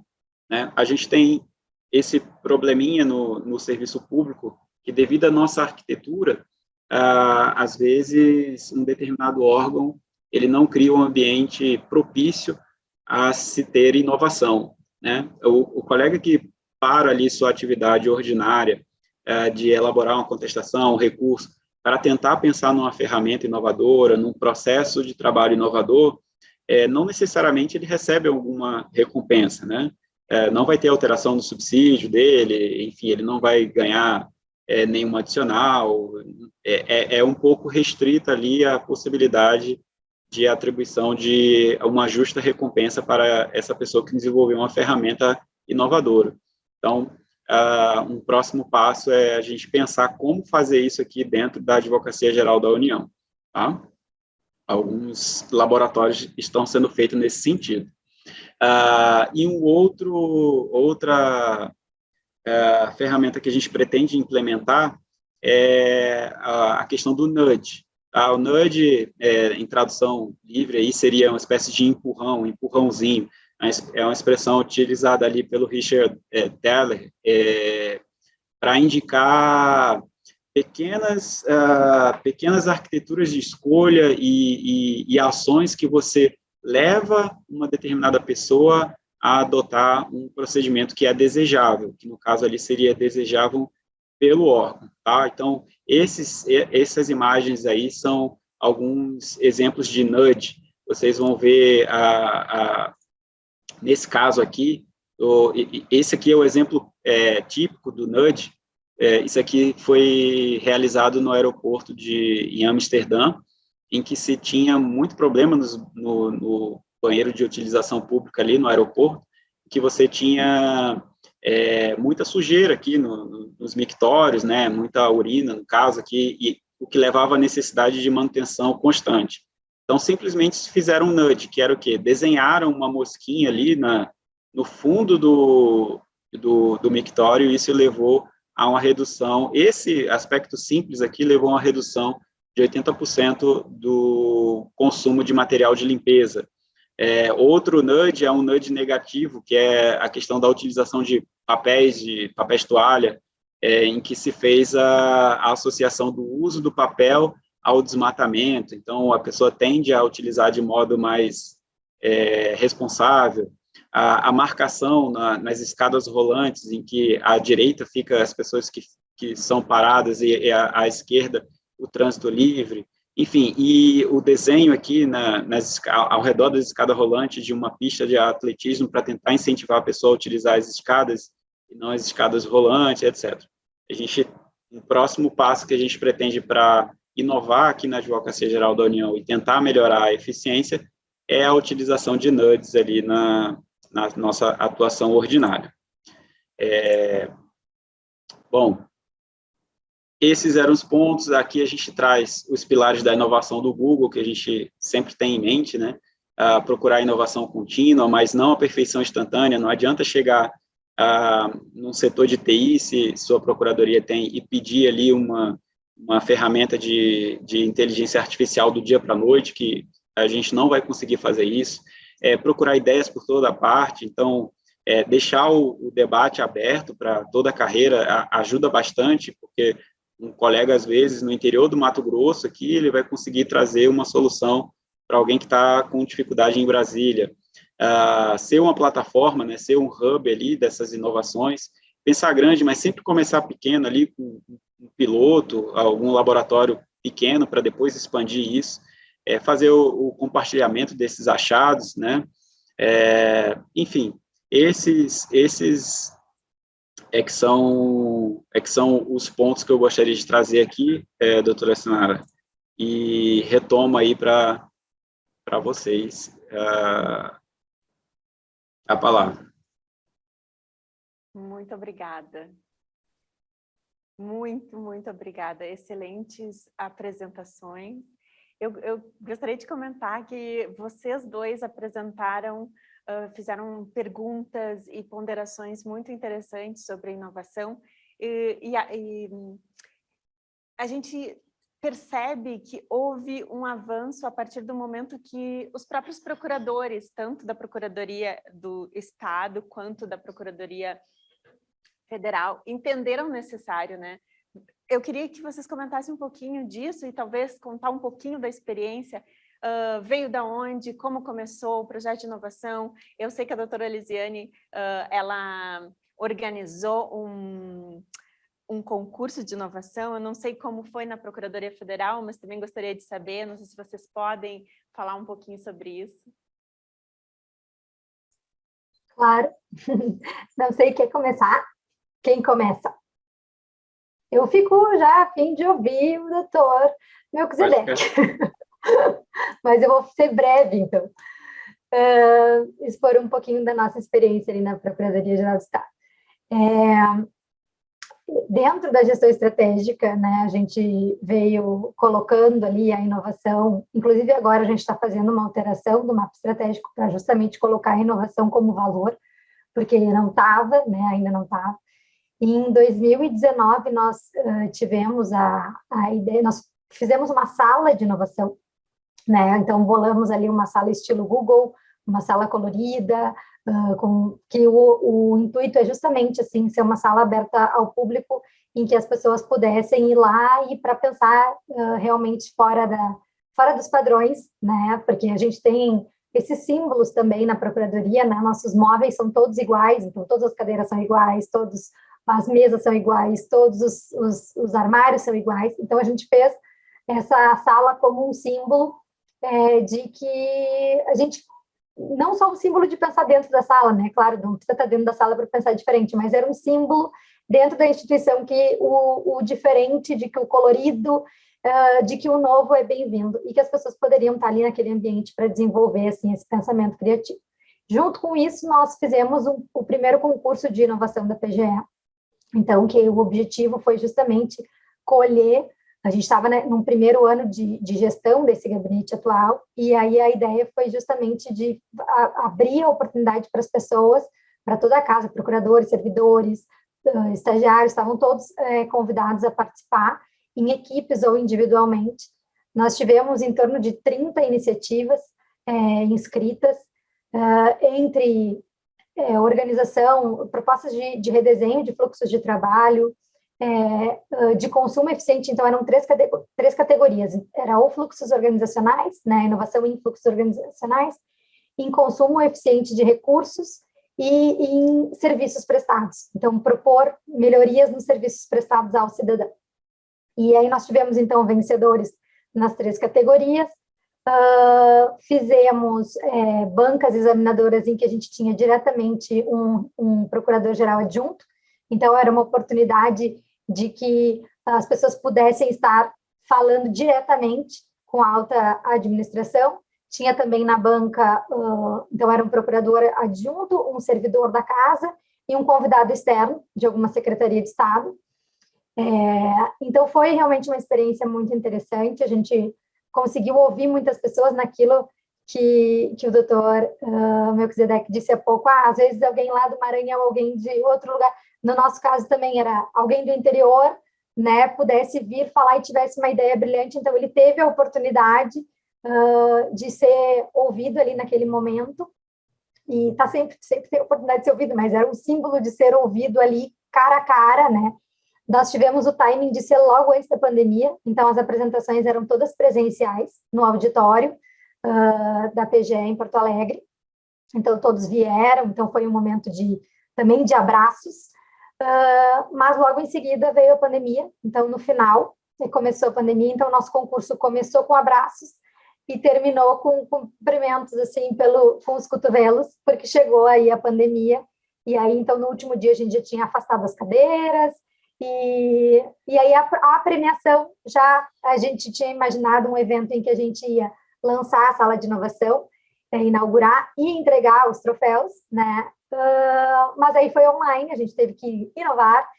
né? A gente tem esse probleminha no serviço público, que devido à nossa arquitetura, às vezes um determinado órgão ele não cria um ambiente propício a se ter inovação, né? O colega que para ali sua atividade ordinária de elaborar uma contestação, um recurso, para tentar pensar numa ferramenta inovadora, num processo de trabalho inovador, não necessariamente ele recebe alguma recompensa, né? Não vai ter alteração no subsídio dele, enfim, ele não vai ganhar nenhum adicional, um pouco restrita ali a possibilidade de atribuição de uma justa recompensa para essa pessoa que desenvolveu uma ferramenta inovadora. Então, um próximo passo é a gente pensar como fazer isso aqui dentro da Advocacia Geral da União, tá? Alguns laboratórios estão sendo feitos nesse sentido. E outra ferramenta que a gente pretende implementar é a questão do nudge. O nudge, em tradução livre, aí seria uma espécie de empurrão, um empurrãozinho. É uma expressão utilizada ali pelo Richard Thaler para indicar pequenas arquiteturas de escolha e ações que você leva uma determinada pessoa a adotar um procedimento que é desejável, que no caso ali seria desejável pelo órgão, tá? Então, essas imagens aí são alguns exemplos de nudge. Vocês vão ver, nesse caso aqui, esse aqui é o exemplo típico do nudge. Isso aqui foi realizado no aeroporto em Amsterdã, em que se tinha muito problema no banheiro de utilização pública ali no aeroporto, que você tinha muita sujeira aqui nos mictórios, né, muita urina, no caso aqui, e o que levava à necessidade de manutenção constante. Então, simplesmente fizeram um nudge, que era o quê? Desenharam uma mosquinha ali no fundo do mictório, e isso levou a uma redução, esse aspecto simples aqui levou a uma redução de 80% do consumo de material de limpeza. Outro nudge é um nudge negativo, que é a questão da utilização de papéis toalha, em que se fez a associação do uso do papel ao desmatamento. Então, a pessoa tende a utilizar de modo mais responsável. A marcação nas escadas rolantes, em que à direita fica as pessoas que são paradas e à esquerda o trânsito livre. Enfim, e o desenho aqui ao redor da escada rolante de uma pista de atletismo para tentar incentivar a pessoa a utilizar as escadas e não as escadas rolantes, etc. O próximo passo que a gente pretende para inovar aqui na Advocacia Geral da União e tentar melhorar a eficiência é a utilização de nudges ali na nossa atuação ordinária. Bom, esses eram os pontos. Aqui a gente traz os pilares da inovação do Google, que a gente sempre tem em mente, né? Procurar a inovação contínua, mas não a perfeição instantânea. Não adianta chegar num setor de TI, se sua procuradoria tem, e pedir ali uma ferramenta de inteligência artificial do dia para a noite, que a gente não vai conseguir fazer isso. Procurar ideias por toda parte. Então, deixar o debate aberto para toda a carreira ajuda bastante, porque um colega, às vezes, no interior do Mato Grosso, aqui, ele vai conseguir trazer uma solução para alguém que está com dificuldade em Brasília. Ser uma plataforma, né, ser um hub ali dessas inovações, pensar grande, mas sempre começar pequeno ali, com um piloto, algum laboratório pequeno, para depois expandir isso, fazer o compartilhamento desses achados, né? Enfim, esses que são os pontos que eu gostaria de trazer aqui, doutora Sinara, e retomo aí para vocês a palavra. Muito obrigada. Muito, muito obrigada. Excelentes apresentações. Eu gostaria de comentar que vocês dois apresentaram, fizeram perguntas e ponderações muito interessantes sobre a inovação, e a gente percebe que houve um avanço a partir do momento que os próprios procuradores, tanto da Procuradoria do Estado quanto da Procuradoria Federal, entenderam necessário, né? Eu queria que vocês comentassem um pouquinho disso e talvez contar um pouquinho da experiência. Veio da onde, como começou o projeto de inovação. Eu sei que a doutora Elisiane, ela organizou um concurso de inovação. Eu não sei como foi na Procuradoria Federal, mas também gostaria de saber, não sei se vocês podem falar um pouquinho sobre isso. Claro. Não sei, quer começar? Quem começa? Eu fico já a fim de ouvir o doutor Melquisedeque. Mas eu vou ser breve, então. Expor um pouquinho da nossa experiência ali na Procuradoria-Geral do Estado. Dentro da gestão estratégica, né, a gente veio colocando ali a inovação, inclusive agora a gente está fazendo uma alteração do mapa estratégico para justamente colocar a inovação como valor, porque não estava, né, ainda não estava. Em 2019, nós tivemos a ideia, nós fizemos uma sala de inovação, né, então bolamos ali uma sala estilo Google, uma sala colorida, que o intuito é justamente assim, ser uma sala aberta ao público, em que as pessoas pudessem ir lá e para pensar realmente fora dos padrões, né? Porque a gente tem esses símbolos também na Procuradoria, né? Nossos móveis são todos iguais, então todas as cadeiras são iguais, todas as mesas são iguais, todos os armários são iguais. Então a gente fez essa sala como um símbolo de que a gente não só um símbolo de pensar dentro da sala, né? Claro, não precisa estar dentro da sala para pensar diferente, mas era um símbolo dentro da instituição que o diferente, de que o colorido, de que o novo é bem-vindo e que as pessoas poderiam estar ali naquele ambiente para desenvolver assim esse pensamento criativo. Junto com isso, nós fizemos o primeiro concurso de inovação da PGE. Então, que o objetivo foi justamente colher. A gente estava, né, num primeiro ano de gestão desse gabinete atual, e aí a ideia foi justamente de abrir a oportunidade para as pessoas, para toda a casa, procuradores, servidores, estagiários, estavam todos convidados a participar, em equipes ou individualmente. Nós tivemos em torno de 30 iniciativas inscritas, entre organização, propostas de redesenho de fluxos de trabalho, de consumo eficiente, então eram três categorias, era ou fluxos organizacionais, né, inovação em fluxos organizacionais, em consumo eficiente de recursos e em serviços prestados, então propor melhorias nos serviços prestados ao cidadão. E aí nós tivemos então vencedores nas três categorias, fizemos bancas examinadoras em que a gente tinha diretamente um procurador-geral adjunto, então era uma oportunidade de que as pessoas pudessem estar falando diretamente com a alta administração. Tinha também na banca, então era um procurador adjunto, um servidor da casa e um convidado externo de alguma secretaria de Estado. Então foi realmente uma experiência muito interessante, a gente conseguiu ouvir muitas pessoas naquilo que o doutor Melquisedeque disse há pouco, às vezes alguém lá do Maranhão, alguém de outro lugar, no nosso caso também era alguém do interior, né, pudesse vir falar e tivesse uma ideia brilhante, então ele teve a oportunidade de ser ouvido ali naquele momento, e tá sempre tem a oportunidade de ser ouvido, mas era um símbolo de ser ouvido ali cara a cara, né. Nós tivemos o timing de ser logo antes da pandemia, então as apresentações eram todas presenciais no auditório da PGE em Porto Alegre, então todos vieram, então foi um momento também de abraços, mas logo em seguida veio a pandemia, então no final começou a pandemia, então o nosso concurso começou com abraços e terminou com cumprimentos assim com os cotovelos, porque chegou aí a pandemia, e aí então no último dia a gente já tinha afastado as cadeiras, e aí a premiação, já a gente tinha imaginado um evento em que a gente ia lançar a sala de inovação, inaugurar e entregar os troféus, né? Mas aí foi online, a gente teve que inovar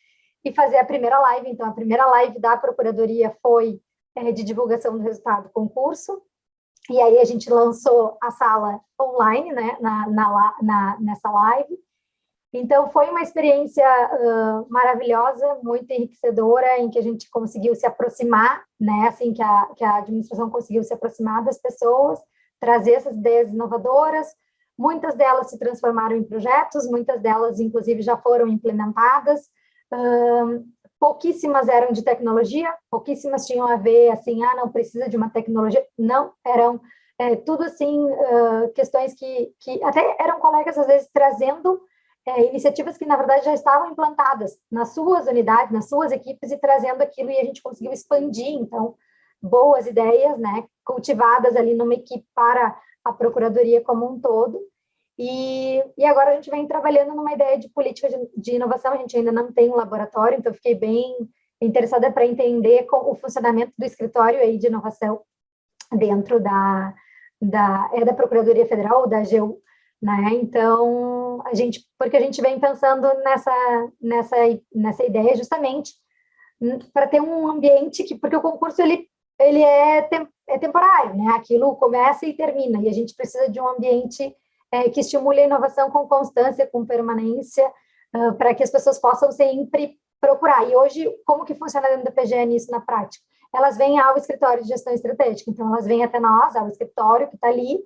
e fazer a primeira live. Então, a primeira live da Procuradoria foi de divulgação do resultado do concurso, e aí a gente lançou a sala online, né, nessa live. Então, foi uma experiência maravilhosa, muito enriquecedora, em que a gente conseguiu se aproximar, né, assim, que a administração conseguiu se aproximar das pessoas, trazer essas ideias inovadoras. Muitas delas se transformaram em projetos, muitas delas, inclusive, já foram implementadas. Pouquíssimas eram de tecnologia, pouquíssimas tinham a ver, assim, não precisa de uma tecnologia. Não, eram tudo, assim, questões que até eram colegas, às vezes, trazendo iniciativas que, na verdade, já estavam implantadas nas suas unidades, nas suas equipes, e trazendo aquilo, e a gente conseguiu expandir, então, boas ideias, né, cultivadas ali numa equipe para a Procuradoria como um todo, e agora a gente vem trabalhando numa ideia de política de inovação. A gente ainda não tem um laboratório, então eu fiquei bem interessada para entender o funcionamento do escritório aí de inovação dentro da Procuradoria Federal, da AGU, né? Então, porque a gente vem pensando nessa ideia justamente para ter um ambiente porque o concurso ele é temporário, né? Aquilo começa e termina, e a gente precisa de um ambiente que estimule a inovação com constância, com permanência, para que as pessoas possam sempre procurar. E hoje, como que funciona dentro da PGN isso na prática? Elas vêm ao escritório de gestão estratégica, então elas vêm até nós, ao escritório que está ali,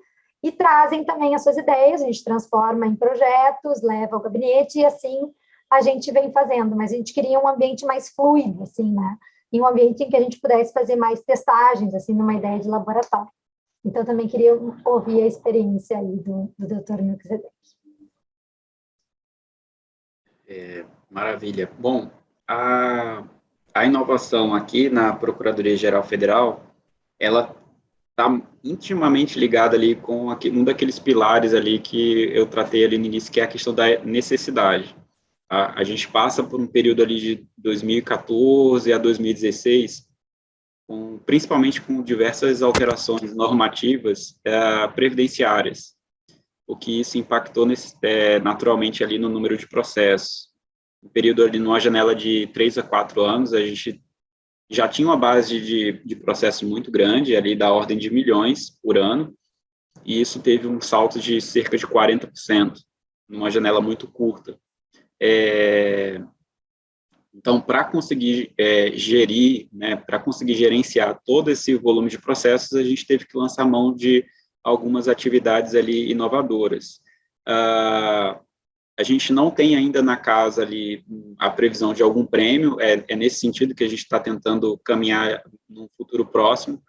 e trazem também as suas ideias, a gente transforma em projetos, leva ao gabinete, e assim a gente vem fazendo, mas a gente queria um ambiente mais fluido, assim, né? E um ambiente em que a gente pudesse fazer mais testagens, assim, numa ideia de laboratório. Então, também queria ouvir a experiência aí do Dr. Melquisedeque. Maravilha. Bom, a inovação aqui na Procuradoria-Geral Federal, ela está intimamente ligada ali com um daqueles pilares ali que eu tratei ali no início, que é a questão da necessidade. A gente passa por um período ali de 2014 a 2016, principalmente com diversas alterações normativas previdenciárias, o que isso impactou naturalmente ali no número de processos. Um período ali, numa janela de 3 a 4 anos, a gente já tinha uma base de processo muito grande, ali da ordem de milhões por ano, e isso teve um salto de cerca de 40%, numa janela muito curta. Então, para conseguir gerir, né, para conseguir gerenciar todo esse volume de processos, a gente teve que lançar mão de algumas atividades ali inovadoras. A gente não tem ainda na casa ali a previsão de algum prêmio, é nesse sentido que a gente está tentando caminhar no futuro próximo,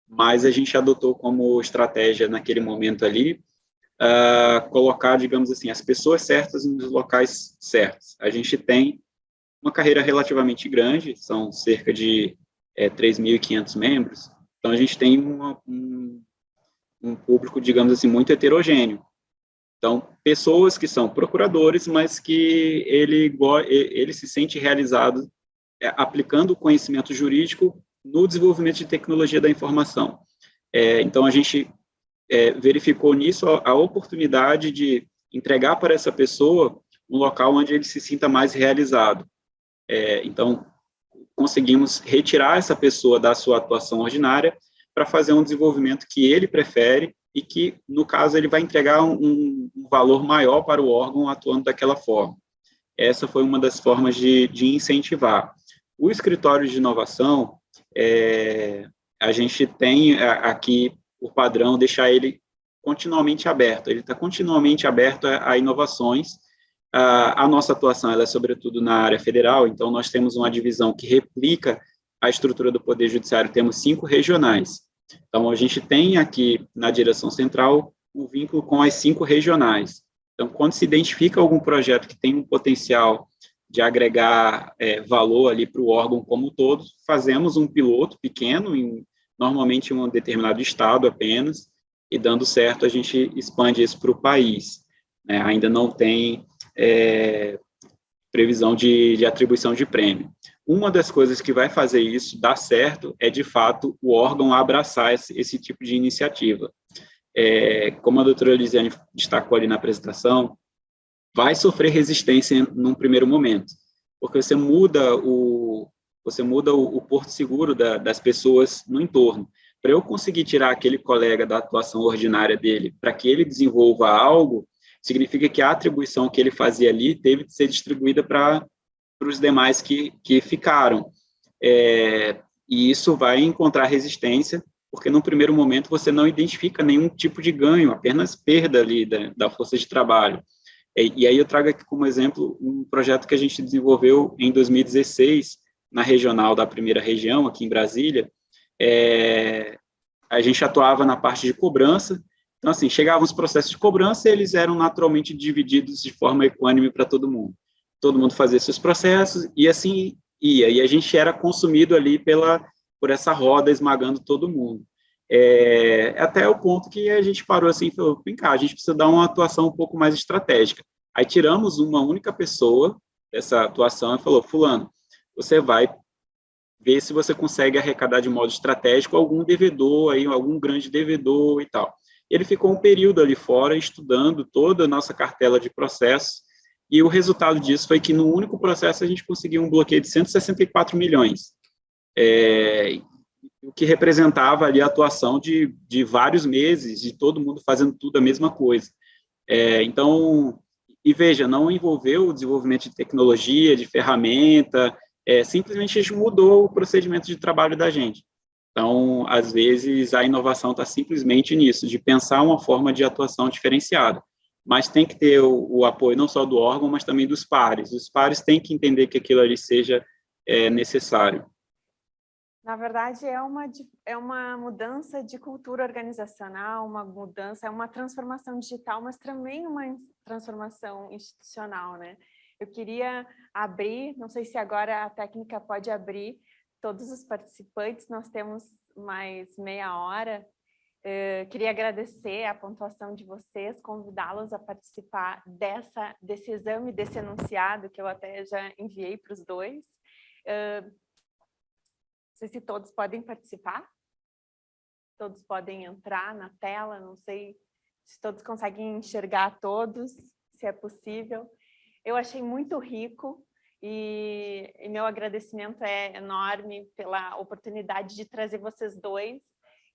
mas a gente adotou como estratégia naquele momento ali colocar, digamos assim, as pessoas certas nos locais certos. A gente tem uma carreira relativamente grande, são cerca de 3.500 membros, então a gente tem um público, digamos assim, muito heterogêneo. Então, pessoas que são procuradores, mas que ele se sente realizado aplicando o conhecimento jurídico no desenvolvimento de tecnologia da informação. Então, a gente verificou nisso a oportunidade de entregar para essa pessoa um local onde ele se sinta mais realizado. Então, conseguimos retirar essa pessoa da sua atuação ordinária para fazer um desenvolvimento que ele prefere e que, no caso, ele vai entregar um valor maior para o órgão atuando daquela forma. Essa foi uma das formas de incentivar. O escritório de inovação, a gente tem aqui, por padrão, deixar ele continuamente aberto. Ele está continuamente aberto a inovações. A nossa atuação ela é, sobretudo, na área federal, então nós temos uma divisão que replica a estrutura do Poder Judiciário, temos 5 regionais. Então, a gente tem aqui, na direção central, um vínculo com as 5 regionais. Então, quando se identifica algum projeto que tem um potencial de agregar valor ali para o órgão como um todo, fazemos um piloto pequeno, normalmente em um determinado estado apenas, e dando certo, a gente expande isso para o país. Ainda não tem previsão de atribuição de prêmio. Uma das coisas que vai fazer isso dar certo é, de fato, o órgão abraçar esse tipo de iniciativa. Como a doutora Elisiane destacou ali na apresentação, vai sofrer resistência num primeiro momento, porque você muda o porto seguro das pessoas no entorno. Para eu conseguir tirar aquele colega da atuação ordinária dele, para que ele desenvolva algo, significa que a atribuição que ele fazia ali teve de ser distribuída para os demais que ficaram. E isso vai encontrar resistência, porque no primeiro momento você não identifica nenhum tipo de ganho, apenas perda ali da força de trabalho. E aí eu trago aqui como exemplo um projeto que a gente desenvolveu em 2016, na regional da primeira região, aqui em Brasília. A gente atuava na parte de cobrança, Então, assim, chegavam os processos de cobrança, eles eram naturalmente divididos de forma equânime para todo mundo fazia seus processos, e assim ia, e a gente era consumido ali por essa roda esmagando todo mundo. Até o ponto que a gente parou assim e falou, vem cá, a gente precisa dar uma atuação um pouco mais estratégica. Aí tiramos uma única pessoa dessa atuação e falou, fulano, você vai ver se você consegue arrecadar de modo estratégico algum devedor, aí, algum grande devedor e tal. Ele ficou um período ali fora estudando toda a nossa cartela de processos, e o resultado disso foi que no único processo a gente conseguiu um bloqueio de 164 milhões, o que representava ali a atuação de vários meses, de todo mundo fazendo tudo a mesma coisa. Então, e veja, não envolveu o desenvolvimento de tecnologia, de ferramenta, simplesmente a gente mudou o procedimento de trabalho da gente. Então, às vezes, a inovação está simplesmente nisso, de pensar uma forma de atuação diferenciada. Mas tem que ter o apoio não só do órgão, mas também dos pares. Os pares têm que entender que aquilo ali seja necessário. Na verdade, é uma mudança de cultura organizacional, uma mudança, é uma transformação digital, mas também uma transformação institucional, né? Eu queria abrir, não sei se agora a técnica pode abrir todos os participantes, nós temos mais meia hora. Queria agradecer a pontuação de vocês, convidá-los a participar desse exame, desse enunciado, que eu até já enviei para os dois. Não sei se todos podem participar, todos podem entrar na tela, não sei se todos conseguem enxergar todos, se é possível. Eu achei muito rico e meu agradecimento é enorme pela oportunidade de trazer vocês dois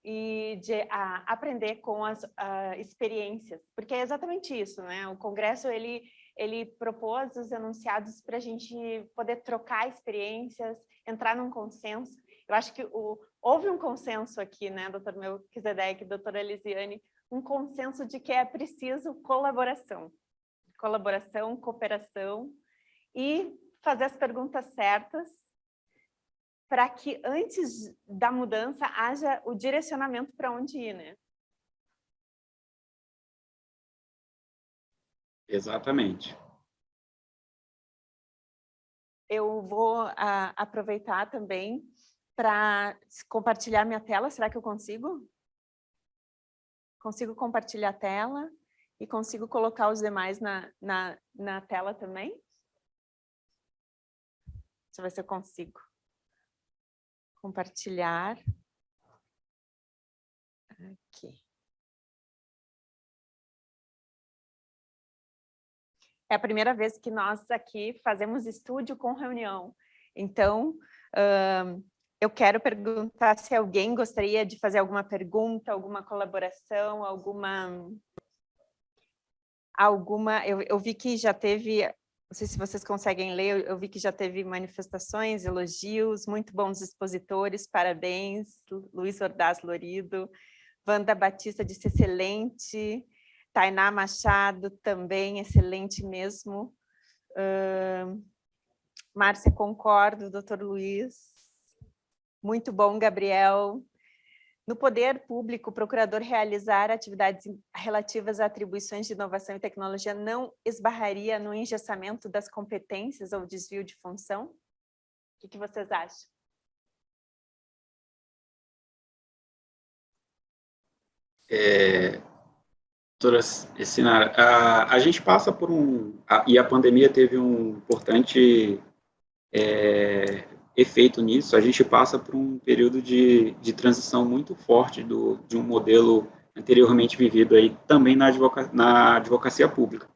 e de aprender com as experiências, porque é exatamente isso, né? O Congresso, ele propôs os enunciados para a gente poder trocar experiências, entrar num consenso. Eu acho que houve um consenso aqui, né, doutor Melquisedeque, doutora Elisiane, um consenso de que é preciso colaboração, cooperação e fazer as perguntas certas para que antes da mudança haja o direcionamento para onde ir, né? Exatamente. Eu vou aproveitar também para compartilhar minha tela. Será que eu consigo? Consigo compartilhar a tela e consigo colocar os demais na tela também? Deixa eu ver se eu consigo compartilhar. Aqui. É a primeira vez que nós aqui fazemos estúdio com reunião. Então, eu quero perguntar se alguém gostaria de fazer alguma pergunta, alguma colaboração, eu vi que já teve, não sei se vocês conseguem ler, eu vi que já teve manifestações, elogios, muito bons expositores, parabéns, Luiz Ordaz Lorido, Wanda Batista disse excelente, Tainá Machado também, excelente mesmo. Márcia, concordo, doutor Luiz. Muito bom, Gabriel. No poder público, o procurador realizar atividades relativas a atribuições de inovação e tecnologia não esbarraria no engessamento das competências ou desvio de função? O que vocês acham? Doutora Sinara, a gente passa por e a pandemia teve um importante efeito nisso, a gente passa por um período de transição muito forte de um modelo anteriormente vivido aí também na advocacia pública.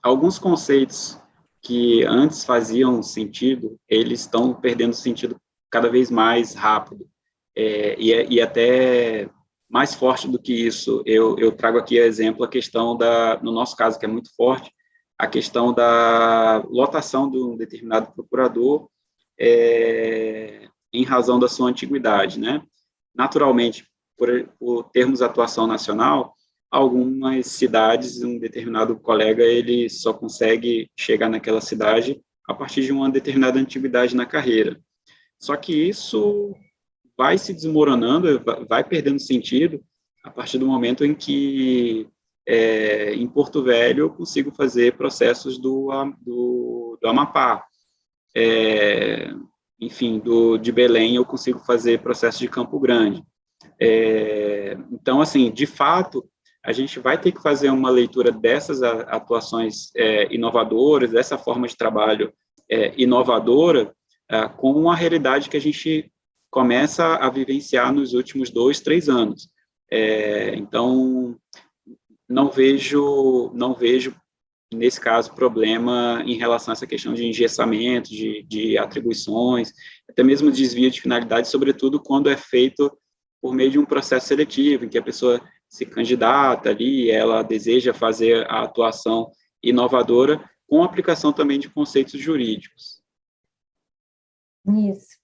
Alguns conceitos que antes faziam sentido, eles estão perdendo sentido cada vez mais rápido, e até mais forte do que isso, eu trago aqui exemplo a questão no nosso caso, que é muito forte, a questão da lotação de um determinado procurador em razão da sua antiguidade, né? Naturalmente, por termos atuação nacional, algumas cidades, um determinado colega, ele só consegue chegar naquela cidade a partir de uma determinada antiguidade na carreira. Só que isso vai se desmoronando, vai perdendo sentido, a partir do momento em que, em Porto Velho, eu consigo fazer processos do Amapá. Enfim, de Belém, eu consigo fazer processos de Campo Grande. Então, assim, de fato, a gente vai ter que fazer uma leitura dessas atuações inovadoras, dessa forma de trabalho inovadora, com a realidade que a gente começa a vivenciar nos últimos 2, 3 anos. Então, não vejo, nesse caso, problema em relação a essa questão de engessamento, de atribuições, até mesmo desvio de finalidade, sobretudo quando é feito por meio de um processo seletivo, em que a pessoa se candidata ali, ela deseja fazer a atuação inovadora, com aplicação também de conceitos jurídicos. Isso,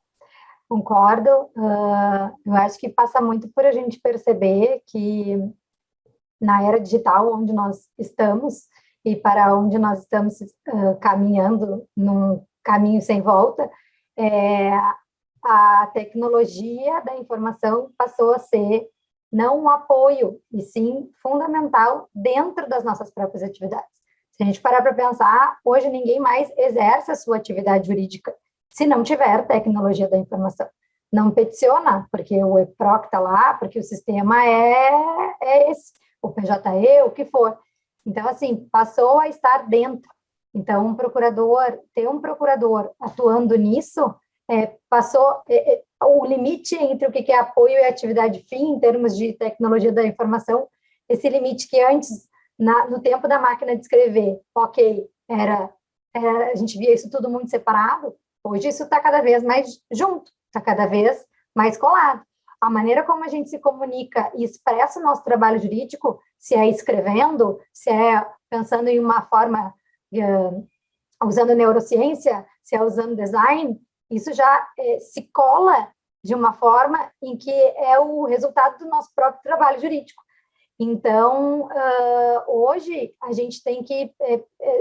concordo. Eu acho que passa muito por a gente perceber que na era digital onde nós estamos e para onde nós estamos caminhando num caminho sem volta, a tecnologia da informação passou a ser não um apoio, e sim fundamental dentro das nossas próprias atividades. Se a gente parar para pensar, hoje ninguém mais exerce a sua atividade jurídica se não tiver tecnologia da informação. Não peticiona, porque o EPROC está lá, porque o sistema é esse, o PJE, o que for. Então, assim, passou a estar dentro. Então, ter um procurador atuando nisso, passou o limite entre o que é apoio e atividade fim, em termos de tecnologia da informação, esse limite que antes, no tempo da máquina de escrever, ok, a gente via isso tudo muito separado, hoje isso está cada vez mais junto, está cada vez mais colado. A maneira como a gente se comunica e expressa o nosso trabalho jurídico, se é escrevendo, se é pensando em uma forma, usando neurociência, se é usando design, isso já se cola de uma forma em que é o resultado do nosso próprio trabalho jurídico. Então, hoje, a gente tem que...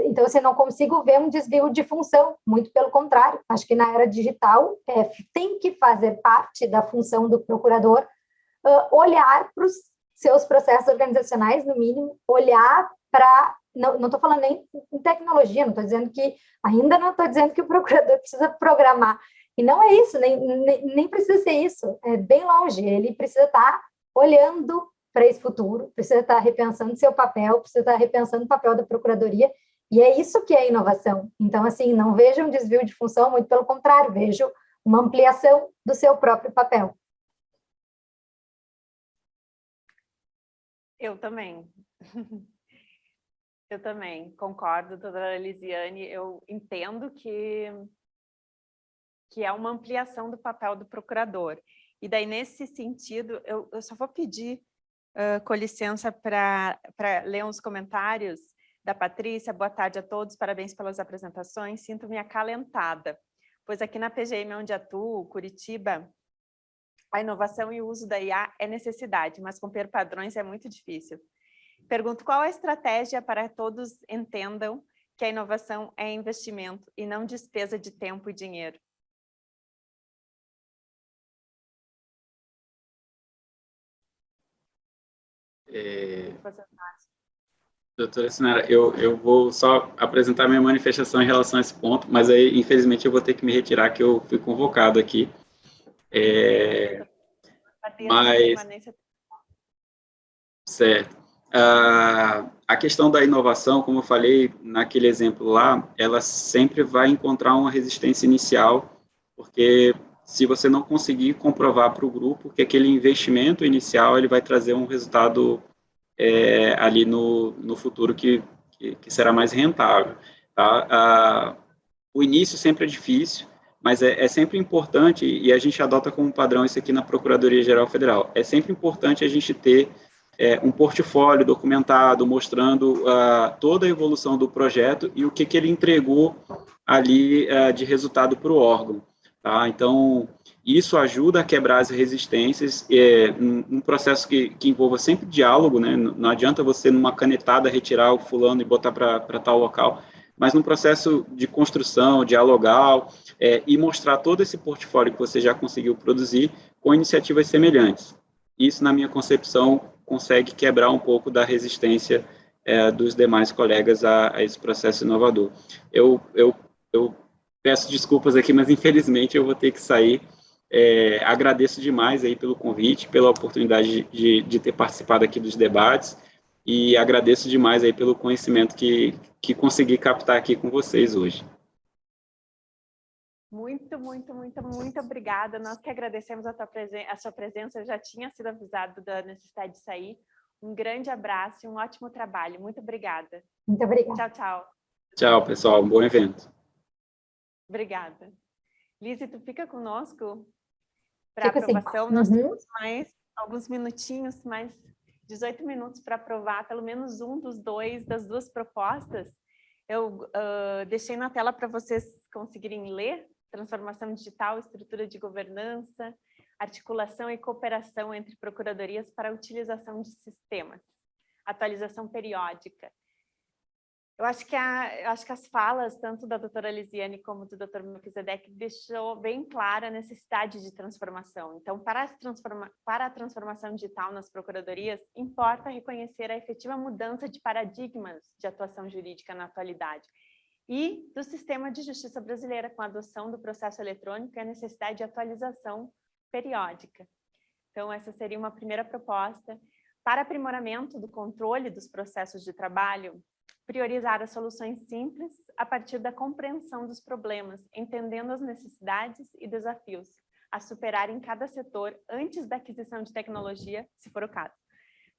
então, assim, não consigo ver um desvio de função, muito pelo contrário. Acho que na era digital tem que fazer parte da função do procurador olhar para os seus processos organizacionais, no mínimo, olhar para... Não estou falando nem em tecnologia, não estou dizendo que... Ainda não estou dizendo que o procurador precisa programar. E não é isso, nem precisa ser isso. É bem longe. Ele precisa estar olhando para esse futuro, precisa estar repensando seu papel, precisa estar repensando o papel da procuradoria, e é isso que é inovação. Então, assim, não vejo um desvio de função, muito pelo contrário, vejo uma ampliação do seu próprio papel. Eu também. Eu também concordo, doutora Lisiane. Eu entendo que é uma ampliação do papel do procurador. E daí, nesse sentido, eu só vou pedir, com licença, para ler uns comentários da Patrícia. Boa tarde a todos, parabéns pelas apresentações. Sinto-me acalentada, pois aqui na PGM, onde atuo, Curitiba, a inovação e o uso da IA é necessidade, mas cumprir padrões é muito difícil. Pergunto qual a estratégia para que todos entendam que a inovação é investimento e não despesa de tempo e dinheiro. Doutora Sinara, eu vou só apresentar minha manifestação em relação a esse ponto, mas aí, infelizmente, eu vou ter que me retirar, que eu fui convocado aqui. Mas... Certo. A questão da inovação, como eu falei naquele exemplo lá, ela sempre vai encontrar uma resistência inicial, porque se você não conseguir comprovar para o grupo que aquele investimento inicial ele vai trazer um resultado ali no futuro que será mais rentável. Tá? O início sempre é difícil, mas é sempre importante, e a gente adota como padrão isso aqui na Procuradoria-Geral Federal, é sempre importante a gente ter um portfólio documentado, mostrando toda a evolução do projeto e o que ele entregou ali de resultado para o órgão. Tá? Então, isso ajuda a quebrar as resistências, um processo que envolva sempre diálogo, né? Não adianta você, numa canetada, retirar o fulano e botar para tal local, mas num processo de construção, dialogal, e mostrar todo esse portfólio que você já conseguiu produzir com iniciativas semelhantes. Isso, na minha concepção, consegue quebrar um pouco da resistência dos demais colegas a esse processo inovador. Eu peço desculpas aqui, mas infelizmente eu vou ter que sair. Agradeço demais aí pelo convite, pela oportunidade de ter participado aqui dos debates, e agradeço demais aí pelo conhecimento que consegui captar aqui com vocês hoje. Muito obrigada. Nós que agradecemos a sua presença. Eu já tinha sido avisado da necessidade de sair. Um grande abraço e um ótimo trabalho. Muito obrigada. Muito obrigada. Tchau, tchau. Tchau, pessoal. Um bom evento. Obrigada. Lise, tu fica conosco para aprovação. Assim. Nós temos mais alguns minutinhos, mais 18 minutos para aprovar pelo menos das duas propostas. Eu deixei na tela para vocês conseguirem ler: transformação digital, estrutura de governança, articulação e cooperação entre procuradorias para a utilização de sistemas, atualização periódica. Eu acho que as falas, tanto da doutora Lisiane como do doutor Melquisedeque, deixou bem clara a necessidade de transformação. Então, para a transformação digital nas procuradorias, importa reconhecer a efetiva mudança de paradigmas de atuação jurídica na atualidade e do sistema de justiça brasileira, com a adoção do processo eletrônico e a necessidade de atualização periódica. Então, essa seria uma primeira proposta. Para aprimoramento do controle dos processos de trabalho, priorizar as soluções simples a partir da compreensão dos problemas, entendendo as necessidades e desafios a superar em cada setor antes da aquisição de tecnologia, se for o caso.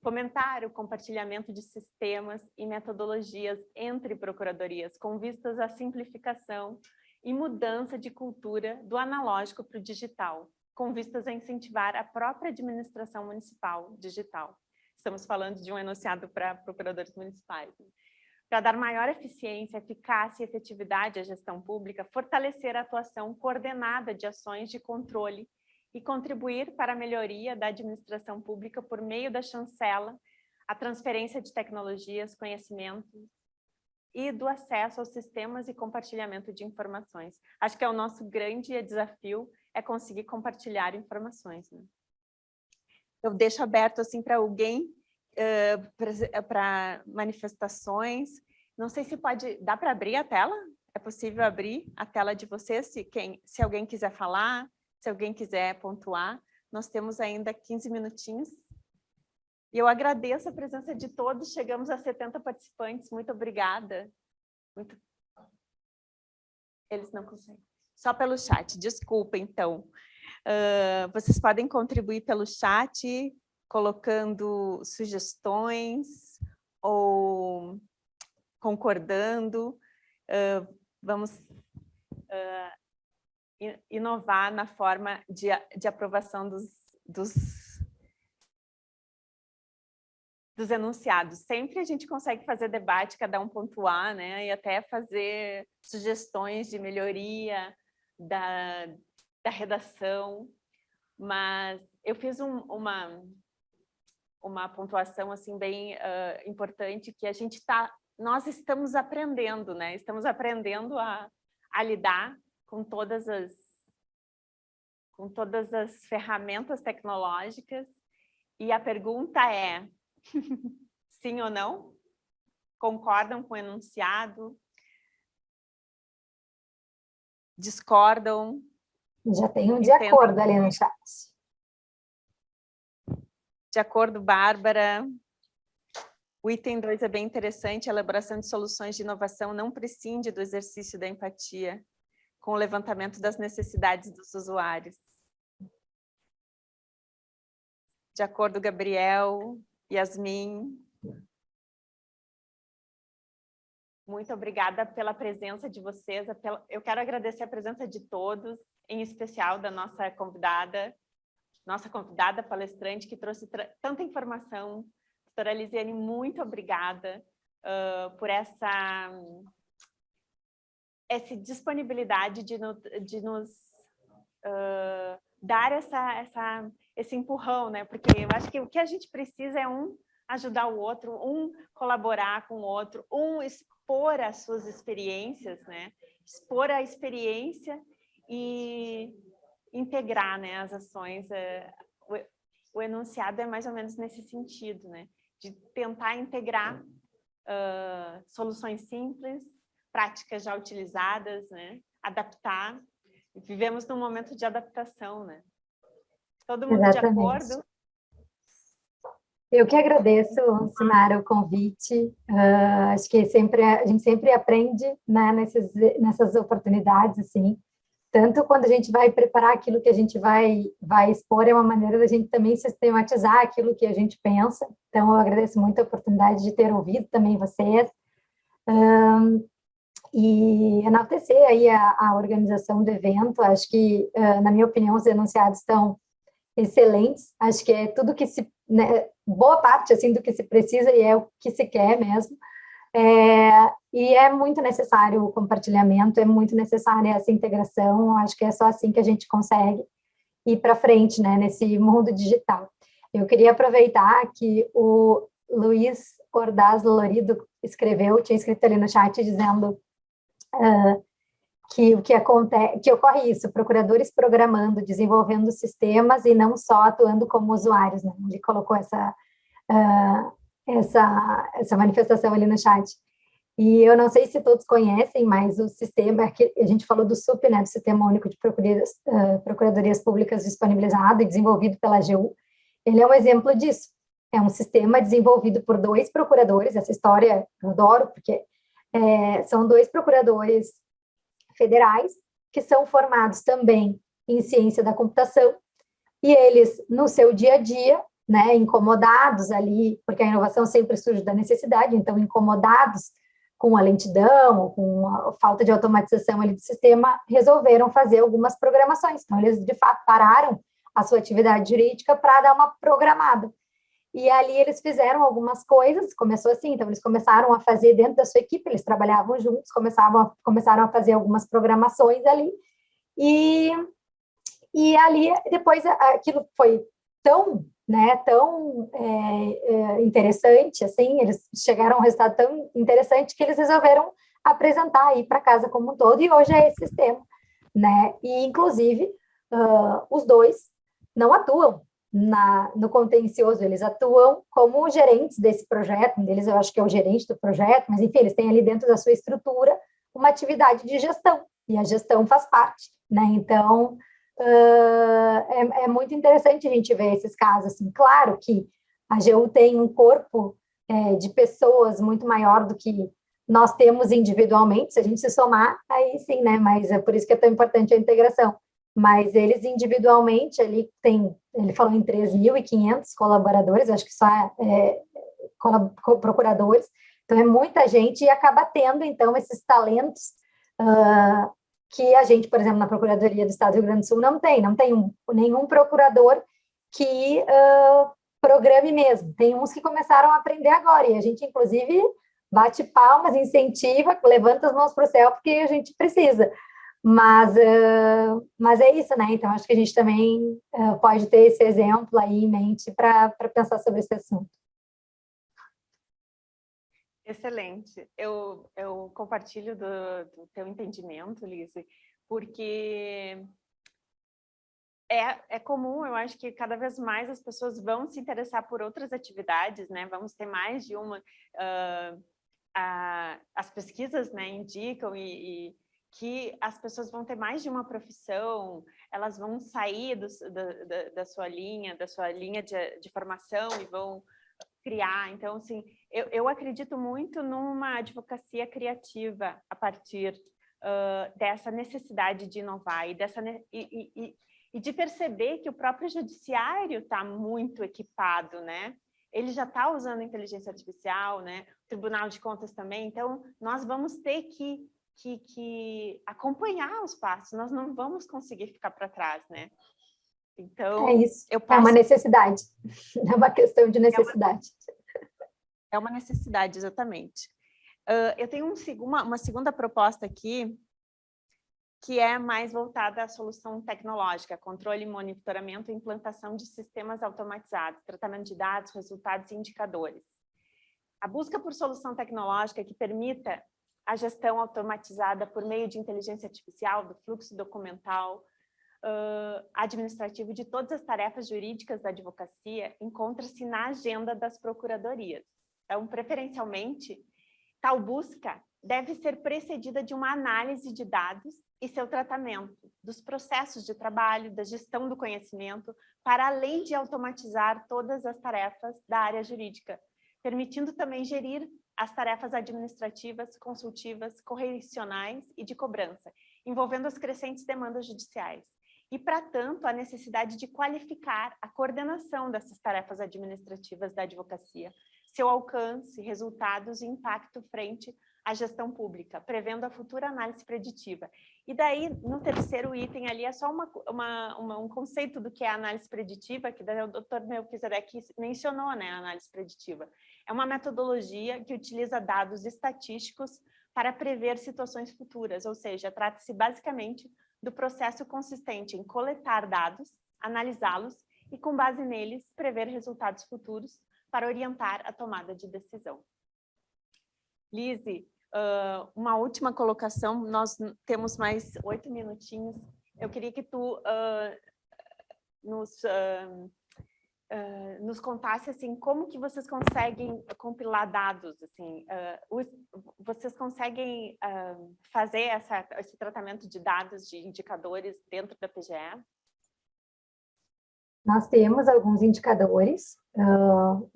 Fomentar o compartilhamento de sistemas e metodologias entre procuradorias, com vistas à simplificação e mudança de cultura do analógico para o digital, com vistas a incentivar a própria administração municipal digital. Estamos falando de um enunciado para procuradores municipais. Para dar maior eficiência, eficácia e efetividade à gestão pública, fortalecer a atuação coordenada de ações de controle e contribuir para a melhoria da administração pública por meio da chancela, a transferência de tecnologias, conhecimentos e do acesso aos sistemas e compartilhamento de informações. Acho que é o nosso grande desafio, é conseguir compartilhar informações, né? Eu deixo aberto assim para alguém, para manifestações. Não sei se dá para abrir a tela? É possível abrir a tela de vocês, se alguém quiser falar, se alguém quiser pontuar. Nós temos ainda 15 minutinhos. E eu agradeço a presença de todos, chegamos a 70 participantes, muito obrigada. Eles não conseguem. Só pelo chat, desculpa, então. Vocês podem contribuir pelo chat, colocando sugestões ou concordando. Vamos inovar na forma de aprovação dos enunciados. Sempre a gente consegue fazer debate, cada um pontuar, né? E até fazer sugestões de melhoria da redação. Mas eu fiz uma pontuação assim bem importante, que nós estamos aprendendo, né? Estamos aprendendo a lidar com todas as ferramentas tecnológicas, e a pergunta é sim ou não? Concordam com o enunciado? Discordam? Já tem um de acordo ali no chat. De acordo, Bárbara. O item 2 é bem interessante: a elaboração de soluções de inovação não prescinde do exercício da empatia, com o levantamento das necessidades dos usuários. De acordo, Gabriel, Yasmin. Muito obrigada pela presença de vocês. Eu quero agradecer a presença de todos, em especial da nossa convidada palestrante, que trouxe tanta informação. Doutora Lisiane, muito obrigada por essa disponibilidade de nos dar esse empurrão, né? Porque eu acho que o que a gente precisa é ajudar o outro, colaborar com o outro, expor as suas experiências, né? Expor a experiência e integrar, né, as ações. o enunciado é mais ou menos nesse sentido, né? De tentar integrar soluções simples, práticas já utilizadas, né? Adaptar. Vivemos num momento de adaptação, né? Todo mundo de acordo? Eu que agradeço, Sinara, o convite. Acho que a gente sempre aprende, né, nessas oportunidades, assim. Tanto quando a gente vai preparar aquilo que a gente vai expor, é uma maneira da gente também sistematizar aquilo que a gente pensa. Então, eu agradeço muito a oportunidade de ter ouvido também vocês. E enaltecer aí a organização do evento. Acho que, na minha opinião, os enunciados estão excelentes. Acho que é tudo que se... né, boa parte, assim, do que se precisa e é o que se quer mesmo. E é muito necessário o compartilhamento, é muito necessária essa integração. Acho que é só assim que a gente consegue ir para frente, né, nesse mundo digital. Eu queria aproveitar que o Luiz Ordaz Lorido tinha escrito ali no chat dizendo que ocorre isso, procuradores programando, desenvolvendo sistemas e não só atuando como usuários, né? Ele colocou essa manifestação ali no chat. E eu não sei se todos conhecem, mas o sistema, a gente falou do SUP, né, do Sistema Único de Procuradorias Públicas disponibilizado e desenvolvido pela AGU, ele é um exemplo disso. É um sistema desenvolvido por 2 procuradores, essa história eu adoro, porque são 2 procuradores federais, que são formados também em ciência da computação, e eles, no seu dia a dia, né, incomodados ali, porque a inovação sempre surge da necessidade, então incomodados com a lentidão, com a falta de automatização ali do sistema, resolveram fazer algumas programações. Então, eles, de fato, pararam a sua atividade jurídica para dar uma programada. E ali eles fizeram algumas coisas, começou assim, então eles começaram a fazer dentro da sua equipe, eles trabalhavam juntos, começaram a fazer algumas programações ali, e ali depois aquilo foi tão, né, tão interessante, assim, eles chegaram a um resultado tão interessante que eles resolveram apresentar aí para casa como um todo, e hoje é esse sistema, né, e inclusive os 2 não atuam no contencioso, eles atuam como gerentes desse projeto, um deles eu acho que é o gerente do projeto, mas enfim, eles têm ali dentro da sua estrutura uma atividade de gestão, e a gestão faz parte, né, então é muito interessante a gente ver esses casos, assim, claro que a AGU tem um corpo de pessoas muito maior do que nós temos individualmente, se a gente se somar, aí sim, né, mas é por isso que é tão importante a integração. Mas eles individualmente, ele falou em 3.500 colaboradores, acho que só procuradores, então é muita gente e acaba tendo, então, esses talentos que a gente, por exemplo, na Procuradoria do Estado do Rio Grande do Sul não tem nenhum procurador que programe mesmo, tem uns que começaram a aprender agora, e a gente, inclusive, bate palmas, incentiva, levanta as mãos para o céu, porque a gente precisa. Mas é isso, né? Então, acho que a gente também pode ter esse exemplo aí em mente para pensar sobre esse assunto. Excelente. Eu compartilho do teu entendimento, Lise, porque é comum, eu acho que cada vez mais as pessoas vão se interessar por outras atividades, né? Vamos ter mais de uma... as pesquisas, né, indicam que as pessoas vão ter mais de uma profissão, elas vão sair da sua linha de formação e vão criar. Então, assim, eu acredito muito numa advocacia criativa a partir dessa necessidade de inovar e de perceber que o próprio judiciário está muito equipado, né? Ele já está usando inteligência artificial, né? O Tribunal de Contas também. Então, nós vamos ter que acompanhar os passos, nós não vamos conseguir ficar para trás, né? Então, é isso, é uma necessidade, é uma questão de necessidade. É uma necessidade, exatamente. Eu tenho uma segunda proposta aqui, que é mais voltada à solução tecnológica, controle, monitoramento e implantação de sistemas automatizados, tratamento de dados, resultados e indicadores. A busca por solução tecnológica que permita a gestão automatizada por meio de inteligência artificial, do fluxo documental, administrativo de todas as tarefas jurídicas da advocacia encontra-se na agenda das procuradorias. Então, preferencialmente, tal busca deve ser precedida de uma análise de dados e seu tratamento, dos processos de trabalho, da gestão do conhecimento, para além de automatizar todas as tarefas da área jurídica, permitindo também gerir as tarefas administrativas, consultivas, correcionais e de cobrança, envolvendo as crescentes demandas judiciais. E, para tanto, a necessidade de qualificar a coordenação dessas tarefas administrativas da advocacia, seu alcance, resultados e impacto frente à gestão pública, prevendo a futura análise preditiva. E daí, no terceiro item ali, é só um conceito do que é a análise preditiva, que o Dr. Melquisedeque mencionou, né, a análise preditiva. É uma metodologia que utiliza dados estatísticos para prever situações futuras, ou seja, trata-se basicamente do processo consistente em coletar dados, analisá-los e, com base neles, prever resultados futuros para orientar a tomada de decisão. Lise, uma última colocação, nós temos mais 8 minutinhos. Eu queria que tu nos contasse assim, como que vocês conseguem compilar dados, assim, vocês conseguem fazer esse tratamento de dados, de indicadores dentro da PGE? Nós temos alguns indicadores,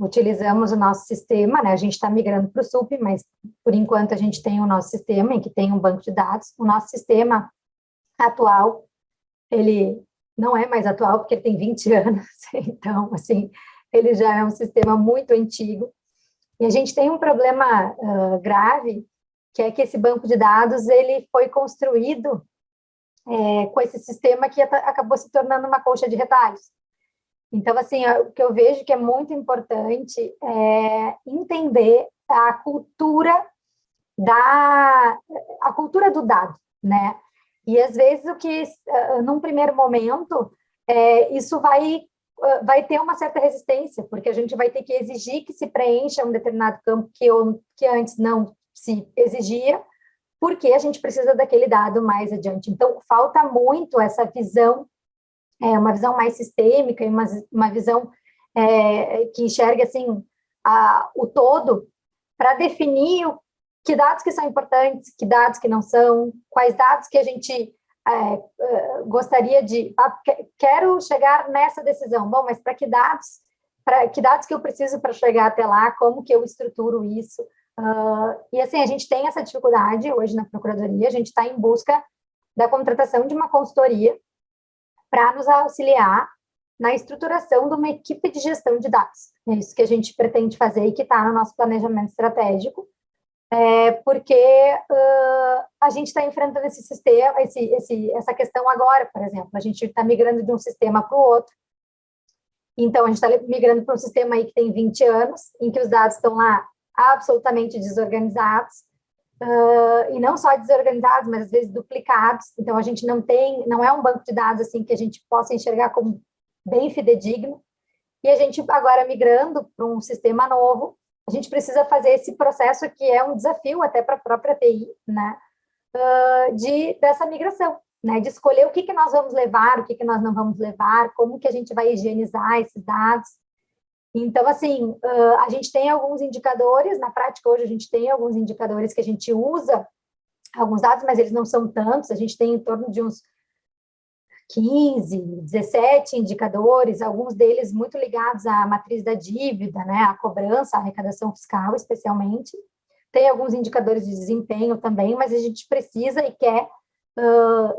utilizamos o nosso sistema, né? A gente está migrando para o SUP, mas por enquanto a gente tem o nosso sistema, em que tem um banco de dados. O nosso sistema atual, ele não é mais atual, porque ele tem 20 anos, então, assim, ele já é um sistema muito antigo. E a gente tem um problema grave, que é que esse banco de dados, ele foi construído com esse sistema que acabou se tornando uma colcha de retalhos. Então, assim, o que eu vejo que é muito importante é entender a cultura do dado, né? E, às vezes, o que, num primeiro momento, isso vai ter uma certa resistência, porque a gente vai ter que exigir que se preencha um determinado campo que antes não se exigia, porque a gente precisa daquele dado mais adiante. Então, falta muito essa visão, uma visão mais sistêmica e uma visão que enxergue, assim, o todo, para definir que dados que são importantes, que dados que não são, quais dados que a gente gostaria de... quero chegar nessa decisão. Bom, mas para que dados que eu preciso para chegar até lá, como que eu estruturo isso? E, assim, a gente tem essa dificuldade hoje na Procuradoria, a gente está em busca da contratação de uma consultoria para nos auxiliar na estruturação de uma equipe de gestão de dados. É isso que a gente pretende fazer e que está no nosso planejamento estratégico, porque a gente está enfrentando esse sistema, essa questão agora, por exemplo. A gente está migrando de um sistema para o outro. Então, a gente está migrando para um sistema aí que tem 20 anos, em que os dados estão lá absolutamente desorganizados, e não só desorganizados, mas às vezes duplicados. Então, a gente não é um banco de dados assim que a gente possa enxergar como bem fidedigno. E a gente agora migrando para um sistema novo, a gente precisa fazer esse processo que é um desafio até para a própria TI, né, dessa migração, né, de escolher o que nós vamos levar, o que nós não vamos levar, como que a gente vai higienizar esses dados. Então, assim, a gente tem alguns indicadores, na prática hoje a gente tem alguns indicadores que a gente usa, alguns dados, mas eles não são tantos, a gente tem em torno de uns 15, 17 indicadores, alguns deles muito ligados à matriz da dívida, né, à cobrança, à arrecadação fiscal, especialmente. Tem alguns indicadores de desempenho também, mas a gente precisa e quer,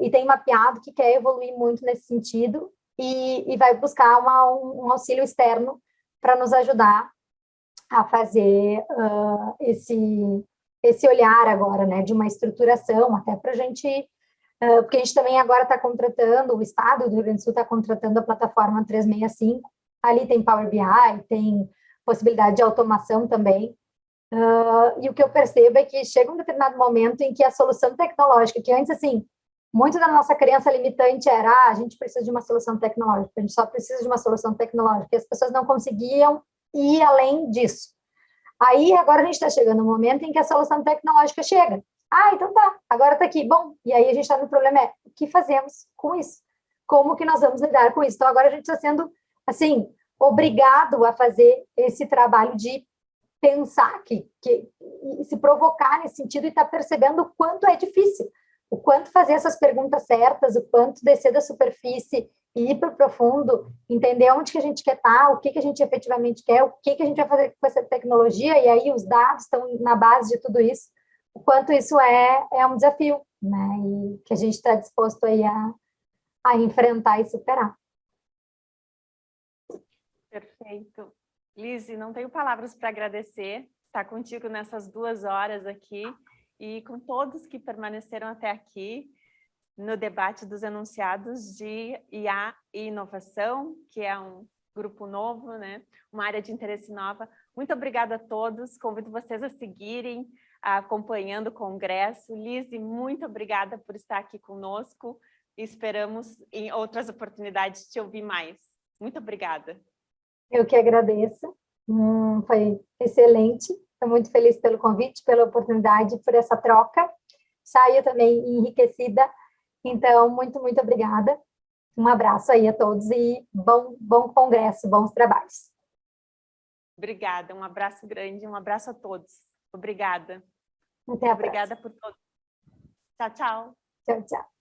e tem mapeado que quer evoluir muito nesse sentido e vai buscar um auxílio externo para nos ajudar a fazer esse olhar agora, né, de uma estruturação, até para a gente... porque a gente também agora está contratando, o Estado do Rio Grande do Sul está contratando a plataforma 365, ali tem Power BI, tem possibilidade de automação também, e o que eu percebo é que chega um determinado momento em que a solução tecnológica, que antes, assim, muito da nossa crença limitante era, a gente precisa de uma solução tecnológica, a gente só precisa de uma solução tecnológica, e as pessoas não conseguiam ir além disso. Aí, agora a gente está chegando no momento em que a solução tecnológica chega. Então tá, agora tá aqui, bom, e aí a gente está no problema o que fazemos com isso? como que nós vamos lidar com isso? Então, agora a gente está sendo, assim, obrigado a fazer esse trabalho de pensar e se provocar nesse sentido e estar percebendo o quanto é difícil, o quanto fazer essas perguntas certas, o quanto descer da superfície e ir para o profundo, entender onde que a gente quer estar, o que que a gente efetivamente quer, o que que a gente vai fazer com essa tecnologia, e aí os dados estão na base de tudo isso, o quanto isso é um desafio, né? E que a gente está disposto aí a enfrentar e superar. Perfeito. Lise, não tenho palavras para agradecer estar contigo nessas 2 horas aqui e com todos que permaneceram até aqui no debate dos enunciados de IA e inovação, que é um grupo novo, né? Uma área de interesse nova. Muito obrigada a todos. Convido vocês a seguirem acompanhando o Congresso. Lise, muito obrigada por estar aqui conosco. Esperamos em outras oportunidades te ouvir mais. Muito obrigada. Eu que agradeço. Foi excelente. Estou muito feliz pelo convite, pela oportunidade, por essa troca. Saio também enriquecida. Então, muito, muito obrigada. Um abraço aí a todos e bom congresso, bons trabalhos. Obrigada, um abraço grande, um abraço a todos. Obrigada. Até a Obrigada próxima. por todos. Tchau, tchau. Tchau, tchau.